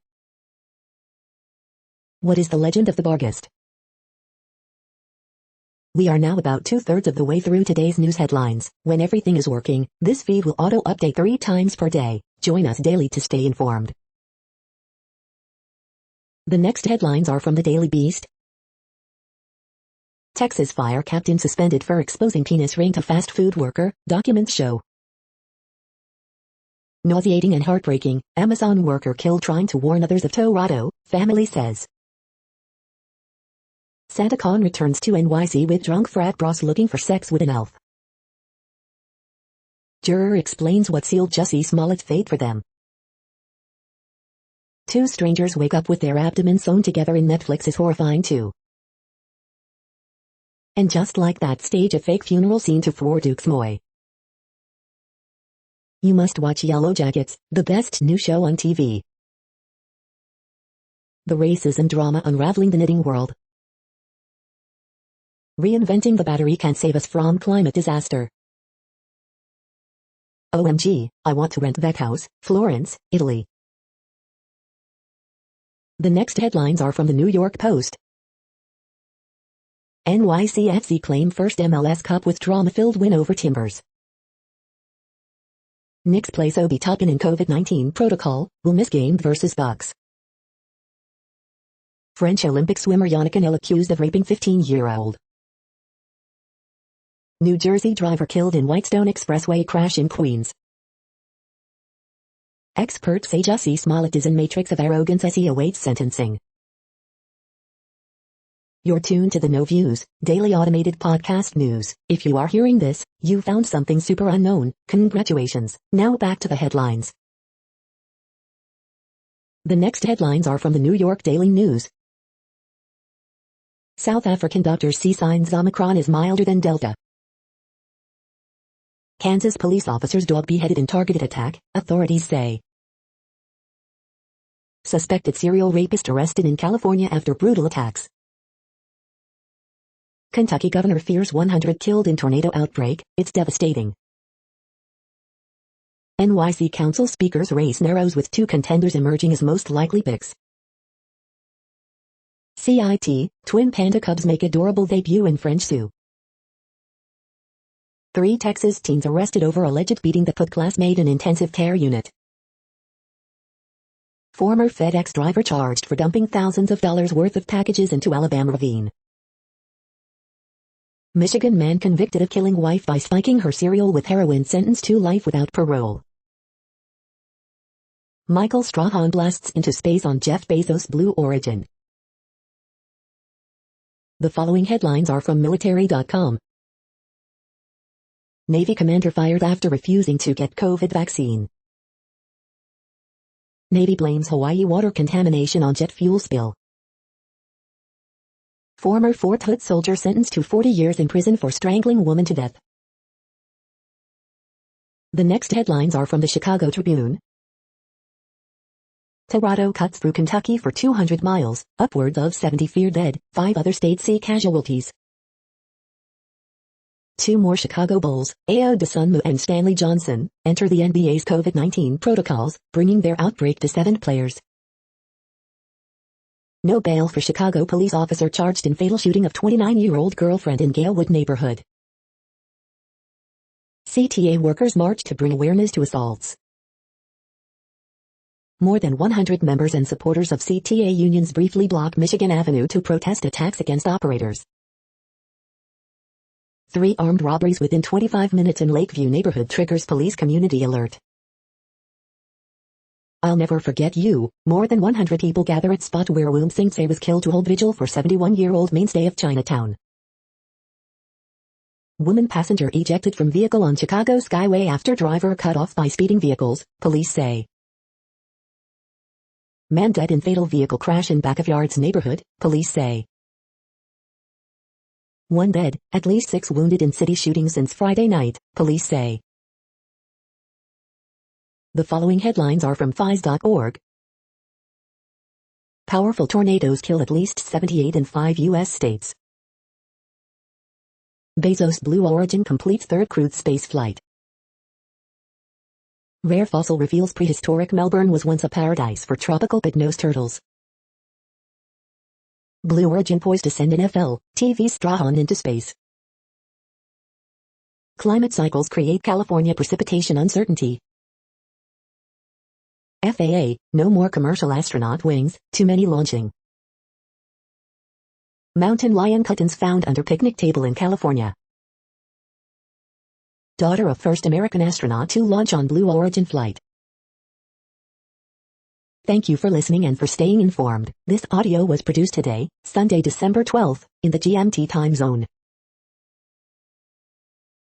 What is the legend of the Barghest? We are now about 2/3 of the way through today's news headlines. When everything is working, this feed will auto-update 3 times per day. Join us daily to stay informed. The next headlines are from the Daily Beast. Texas fire captain suspended for exposing penis ring to fast food worker, documents show. Nauseating and heartbreaking, Amazon worker killed trying to warn others of Torado, family says. SantaCon returns to NYC with drunk frat bros looking for sex with an elf. Juror explains what sealed Jussie Smollett's fate for them. 2 strangers wake up with their abdomens sewn together in Netflix is horrifying too. And just like that, stage a fake funeral scene to 4 Dukes Moy. You must watch Yellow Jackets, the best new show on TV. The racism drama unraveling the knitting world. Reinventing the battery can save us from climate disaster. OMG, I want to rent that house, Florence, Italy. The next headlines are from the New York Post. NYCFC claim first MLS Cup with drama-filled win over Timbers. Knicks place Obi Toppin in COVID-19 protocol, will miss game versus Bucks. French Olympic swimmer Yannick Annel accused of raping 15-year-old. New Jersey driver killed in Whitestone Expressway crash in Queens. Experts say Jussie Smollett is in matrix of arrogance as he awaits sentencing. You're tuned to the No Views, daily automated podcast news. If you are hearing this, you found something super unknown. Congratulations. Now back to the headlines. The next headlines are from the New York Daily News. South African doctors see signs Omicron is milder than Delta. Kansas police officer's dog beheaded in targeted attack, authorities say. Suspected serial rapist arrested in California after brutal attacks. Kentucky governor fears 100 killed in tornado outbreak, it's devastating. NYC council speaker's race narrows with 2 contenders emerging as most likely picks. CIT, twin panda cubs make adorable debut in French zoo. 3 Texas teens arrested over alleged beating that put classmate in intensive care unit. Former FedEx driver charged for dumping thousands of dollars worth of packages into Alabama ravine. Michigan man convicted of killing wife by spiking her cereal with heroin sentenced to life without parole. Michael Strahan blasts into space on Jeff Bezos' Blue Origin. The following headlines are from military.com. Navy commander fired after refusing to get COVID vaccine. Navy blames Hawaii water contamination on jet fuel spill. Former Fort Hood soldier sentenced to 40 years in prison for strangling woman to death. The next headlines are from the Chicago Tribune. Tornado cuts through Kentucky for 200 miles, upwards of 70 feared dead, 5 other states see casualties. 2 more Chicago Bulls, Ayo Dosunmu and Stanley Johnson, enter the NBA's COVID-19 protocols, bringing their outbreak to 7 players. No bail for Chicago police officer charged in fatal shooting of 29-year-old girlfriend in Galewood neighborhood. CTA workers march to bring awareness to assaults. More than 100 members and supporters of CTA unions briefly block Michigan Avenue to protest attacks against operators. 3 armed robberies within 25 minutes in Lakeview neighborhood triggers police community alert. I'll never forget you. More than 100 people gather at spot where Woom Sing Se was killed to hold vigil for 71-year-old mainstay of Chinatown. Woman passenger ejected from vehicle on Chicago Skyway after driver cut off by speeding vehicles, police say. Man dead in fatal vehicle crash in back of Yards neighborhood, police say. 1 dead, at least 6 wounded in city shooting since Friday night, police say. The following headlines are from FIS.org. Powerful tornadoes kill at least 78 in 5 U.S. states. Bezos Blue Origin completes 3rd crewed space flight. Rare fossil reveals prehistoric Melbourne was once a paradise for tropical pit-nosed turtles. Blue Origin poised to send NFL TV Strahan into space. Climate cycles create California precipitation uncertainty. FAA, no more commercial astronaut wings, too many launching. Mountain lion kittens found under picnic table in California. Daughter of first American astronaut to launch on Blue Origin flight. Thank you for listening and for staying informed. This audio was produced today, Sunday, December 12th, in the GMT time zone.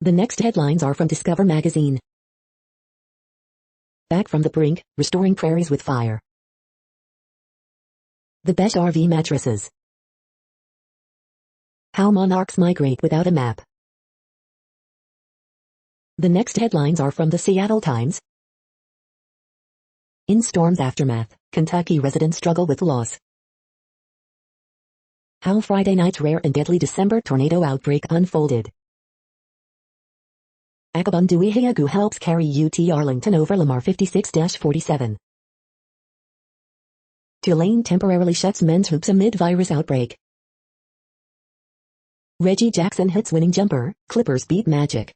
The next headlines are from Discover magazine. Back from the brink, restoring prairies with fire. The best RV mattresses. How monarchs migrate without a map. The next headlines are from the Seattle Times. In storm's aftermath, Kentucky residents struggle with loss. How Friday night's rare and deadly December tornado outbreak unfolded. Akabunduihiagu helps carry UT Arlington over Lamar 56-47. Tulane temporarily shuts men's hoops amid virus outbreak. Reggie Jackson hits winning jumper, Clippers beat Magic.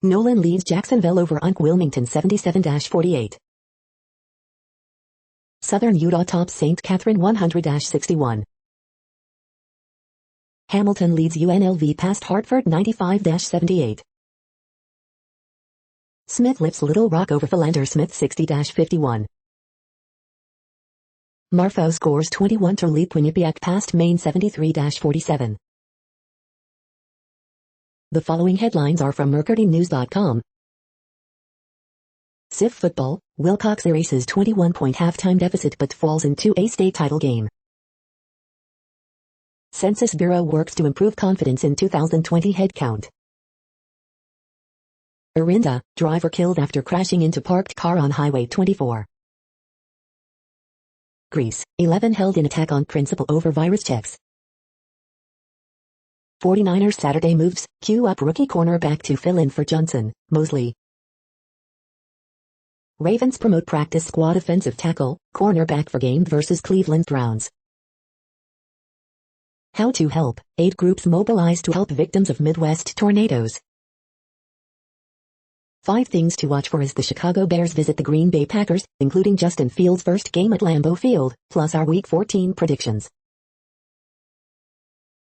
Nolan leads Jacksonville over Unk Wilmington 77-48. Southern Utah tops St. Catherine 100-61. Hamilton leads UNLV past Hartford 95-78. Smith lifts Little Rock over Philander Smith 60-51. Marfo scores 21 to lead Quinnipiac past Maine 73-47. The following headlines are from MercuryNews.com. CIF football, Wilcox erases 21-point halftime deficit but falls into a state title game. Census Bureau works to improve confidence in 2020 headcount. Orinda, driver killed after crashing into parked car on Highway 24. Greece, 11 held in attack on principal over virus checks. 49ers Saturday moves, cue up rookie cornerback to fill in for Johnson, Mosley. Ravens promote practice squad offensive tackle, cornerback for game versus Cleveland Browns. How to help, 8 groups mobilized to help victims of Midwest tornadoes. 5 things to watch for as the Chicago Bears visit the Green Bay Packers, including Justin Fields' first game at Lambeau Field, plus our Week 14 predictions.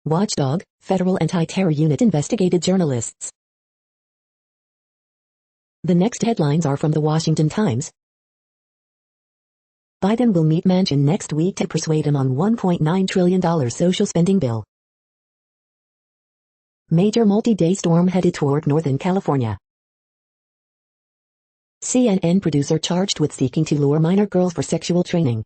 Watchdog, Federal Anti-Terror Unit investigated journalists. The next headlines are from the Washington Times. Biden will meet Manchin next week to persuade him on $1.9 trillion social spending bill. Major multi-day storm headed toward Northern California. CNN producer charged with seeking to lure minor girls for sexual training.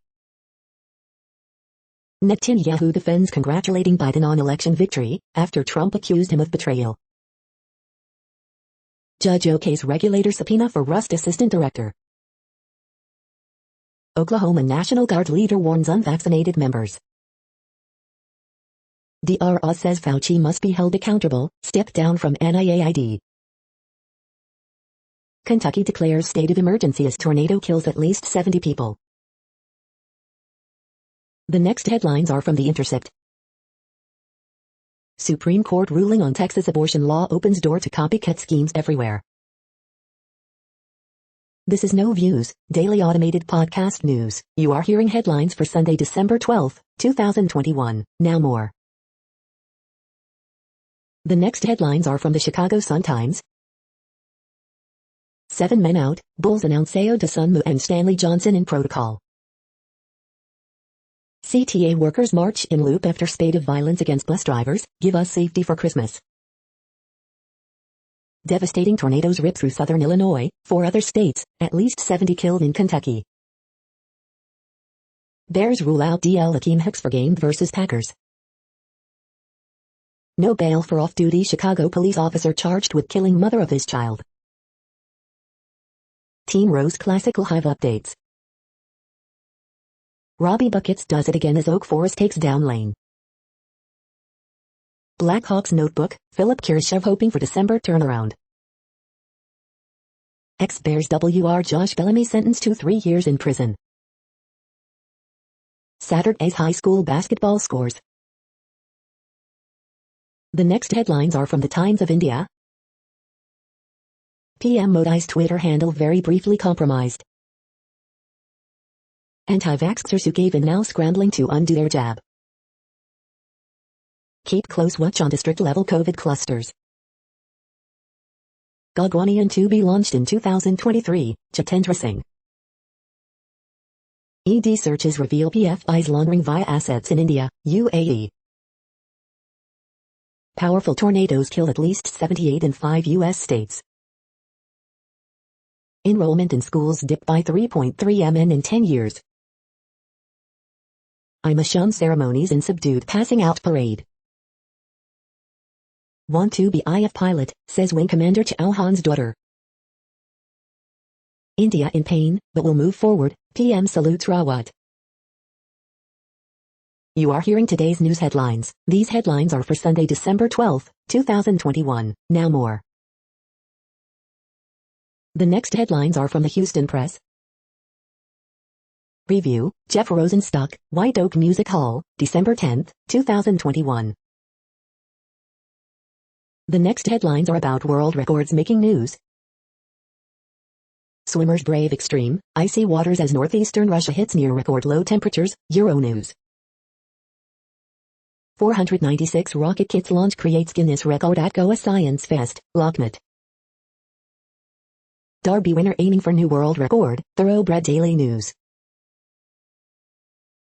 Netanyahu defends congratulating Biden on election victory, after Trump accused him of betrayal. Judge OK's regulator subpoena for Rust assistant director. Oklahoma National Guard leader warns unvaccinated members. DRA says Fauci must be held accountable, step down from NIAID. Kentucky declares state of emergency as tornado kills at least 70 people. The next headlines are from The Intercept. Supreme Court ruling on Texas abortion law opens door to copycat schemes everywhere. This is No Views, daily automated podcast news. You are hearing headlines for Sunday, December 12, 2021. Now more. The next headlines are from the Chicago Sun-Times. 7 men out, Bulls announce Ayo Dosunmu and Stanley Johnson in protocol. CTA workers march in loop after spate of violence against bus drivers, give us safety for Christmas. Devastating tornadoes rip through southern Illinois, 4 other states, at least 70 killed in Kentucky. Bears rule out DL Akeem Hicks for game versus Packers. No bail for off-duty Chicago police officer charged with killing mother of his child. Team Rose Classical Hive updates. Robbie Buckets does it again as Oak Forest takes down Lane. Blackhawks notebook, Philip Kurashev hoping for December turnaround. Ex-Bears WR Josh Bellamy sentenced to 3 years in prison. Saturday's high school basketball scores. The next headlines are from the Times of India. PM Modi's Twitter handle very briefly compromised. Anti-vaxxers who gave in now scrambling to undo their jab. Keep close watch on district-level COVID clusters. Gagwanian to be launched in 2023, Jitendra Singh. ED searches reveal PFI's laundering via assets in India, UAE. Powerful tornadoes kill at least 78 in 5 U.S. states. Enrollment in schools dipped by 3.3 MN in 10 years. Imasham ceremonies in subdued passing out parade. Want to be IF pilot, says Wing Commander Chauhan's daughter. India in pain, but will move forward, PM salutes Rawat. You are hearing today's news headlines. These headlines are for Sunday, December 12, 2021. Now more. The next headlines are from the Houston Press. Review, Jeff Rosenstock, White Oak Music Hall, December 10, 2021. The next headlines are about world records making news. Swimmers brave extreme, icy waters as northeastern Russia hits near record low temperatures, Euronews. 496 rocket kits launch creates Guinness record at Goa Science Fest, Locknett. Derby winner aiming for new world record, Thoroughbred Daily News.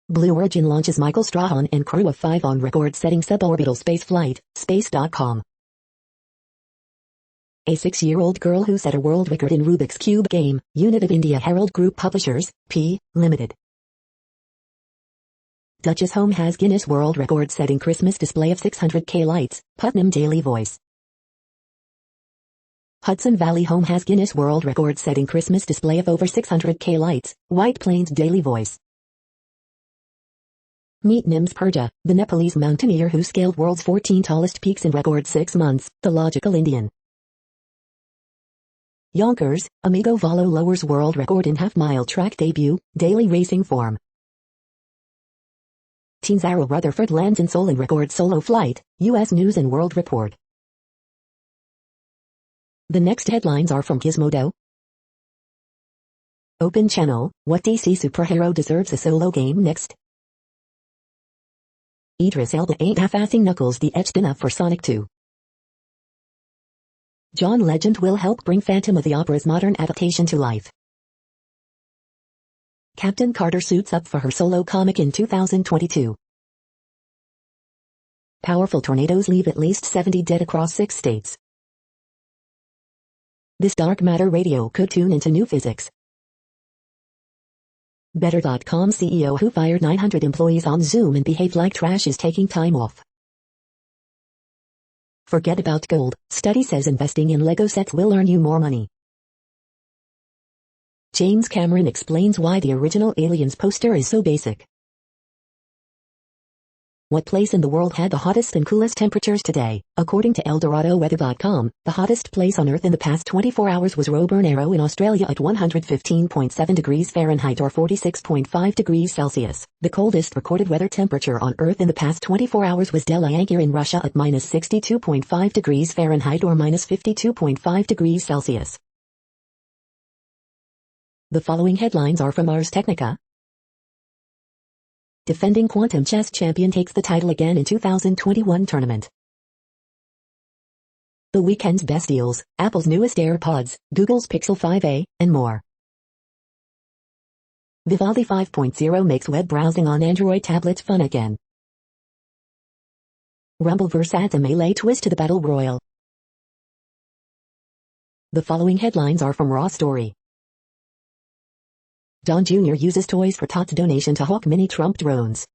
Blue Origin launches Michael Strahan and crew of 5 on record-setting suborbital space flight, space.com. A 6-year-old girl who set a world record in Rubik's Cube game, Unit of India Herald Group Publishers, P. Limited. Duchess home has Guinness World Record-setting Christmas display of 600K lights, Putnam Daily Voice. Hudson Valley home has Guinness World Record-setting Christmas display of over 600K lights, White Plains Daily Voice. Meet Nims Purja, the Nepalese mountaineer who scaled world's 14 tallest peaks in record 6 months, The Logical Indian. Yonkers, Amigo Valo lowers world record in half-mile track debut, Daily Racing Form. Teen Zara Rutherford lands in Seoul in record solo flight, U.S. News and World Report. The next headlines are from Gizmodo. Open Channel, what DC superhero deserves a solo game next? Idris Elba ain't half-assing Knuckles the etched enough for Sonic 2. John Legend will help bring Phantom of the Opera's modern adaptation to life. Captain Carter suits up for her solo comic in 2022. Powerful tornadoes leave at least 70 dead across 6 states. This dark matter radio could tune into new physics. Better.com CEO who fired 900 employees on Zoom and behaved like trash is taking time off. Forget about gold. Study says investing in Lego sets will earn you more money. James Cameron explains why the original Aliens poster is so basic. What place in the world had the hottest and coolest temperatures today? According to ElDoradoWeather.com, the hottest place on Earth in the past 24 hours was Roebourne Arrow in Australia at 115.7 degrees Fahrenheit or 46.5 degrees Celsius. The coldest recorded weather temperature on Earth in the past 24 hours was Delayangyr in Russia at minus 62.5 degrees Fahrenheit or minus 52.5 degrees Celsius. The following headlines are from Ars Technica. Defending quantum chess champion takes the title again in 2021 tournament. The weekend's best deals, Apple's newest AirPods, Google's Pixel 5a, and more. Vivaldi 5.0 makes web browsing on Android tablets fun again. Rumbleverse adds a melee twist to the Battle Royale. The following headlines are from Raw Story. Don Jr. uses toys for tots donation to Hawk Mini Trump drones.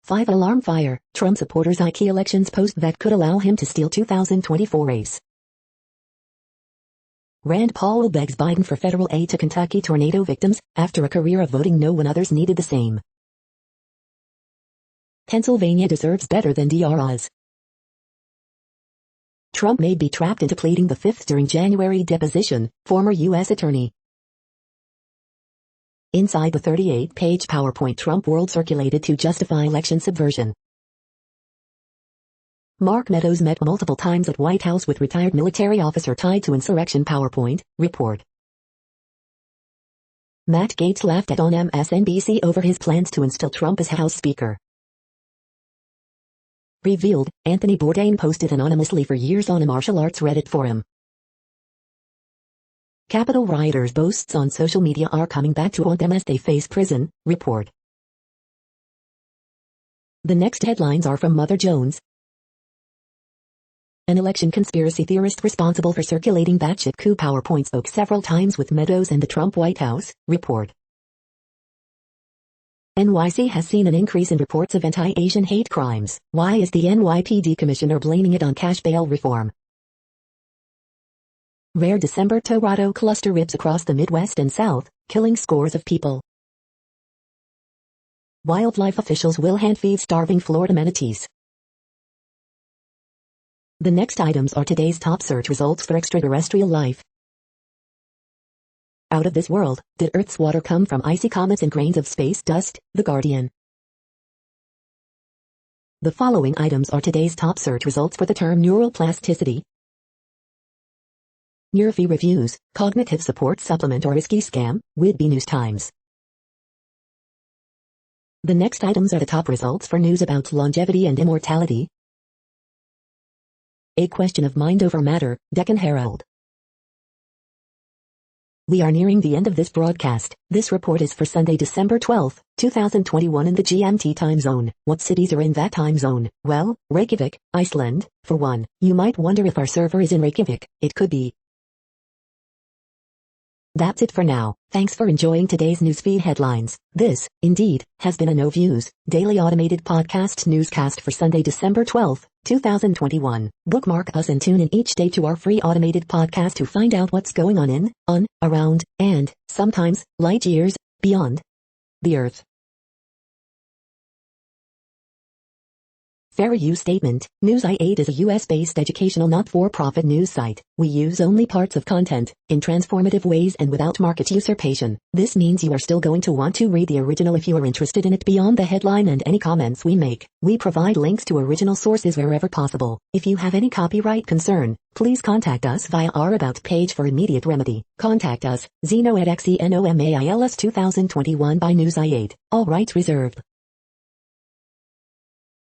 5 alarm fire, Trump supporters IKEA elections post that could allow him to steal 2024 race. Rand Paul begs Biden for federal aid to Kentucky tornado victims, after a career of voting no when others needed the same. Pennsylvania deserves better than DRs. Trump may be trapped into pleading the fifth during January deposition, former U.S. attorney. Inside the 38-page PowerPoint Trump world circulated to justify election subversion. Mark Meadows met multiple times at White House with retired military officer tied to insurrection PowerPoint report. Matt Gaetz laughed at on MSNBC over his plans to install Trump as House Speaker. Revealed, Anthony Bourdain posted anonymously for years on a martial arts Reddit forum. Capitol rioters' boasts on social media are coming back to haunt them as they face prison, report. The next headlines are from Mother Jones. An election conspiracy theorist responsible for circulating batshit coup PowerPoint spoke several times with Meadows and the Trump White House, report. NYC has seen an increase in reports of anti-Asian hate crimes. Why is the NYPD commissioner blaming it on cash bail reform? Rare December tornado cluster rips across the Midwest and South, killing scores of people. Wildlife officials will hand feed starving Florida manatees. The next items are today's top search results for extraterrestrial life. Out of this world, did Earth's water come from icy comets and grains of space dust? The Guardian. The following items are today's top search results for the term neuroplasticity. Neurofee reviews, cognitive support supplement or risky scam, Whitby News Times. The next items are the top results for news about longevity and immortality. A question of mind over matter, Deccan Herald. We are nearing the end of this broadcast. This report is for Sunday, December 12, 2021 in the GMT time zone. What cities are in that time zone? Well, Reykjavik, Iceland, for one. You might wonder if our server is in Reykjavik. It could be. That's it for now. Thanks for enjoying today's newsfeed headlines. This, indeed, has been a No Views, daily automated podcast newscast for Sunday, December 12, 2021. Bookmark us and tune in each day to our free automated podcast to find out what's going on, around, and, sometimes, light years, beyond the Earth. Fair use statement. News i8 is a US-based educational not-for-profit news site. We use only parts of content, in transformative ways and without market usurpation. This means you are still going to want to read the original if you are interested in it beyond the headline and any comments we make. We provide links to original sources wherever possible. If you have any copyright concern, please contact us via our About page for immediate remedy. Contact us, Zeno@xenomails 2021 by News i8. All rights reserved.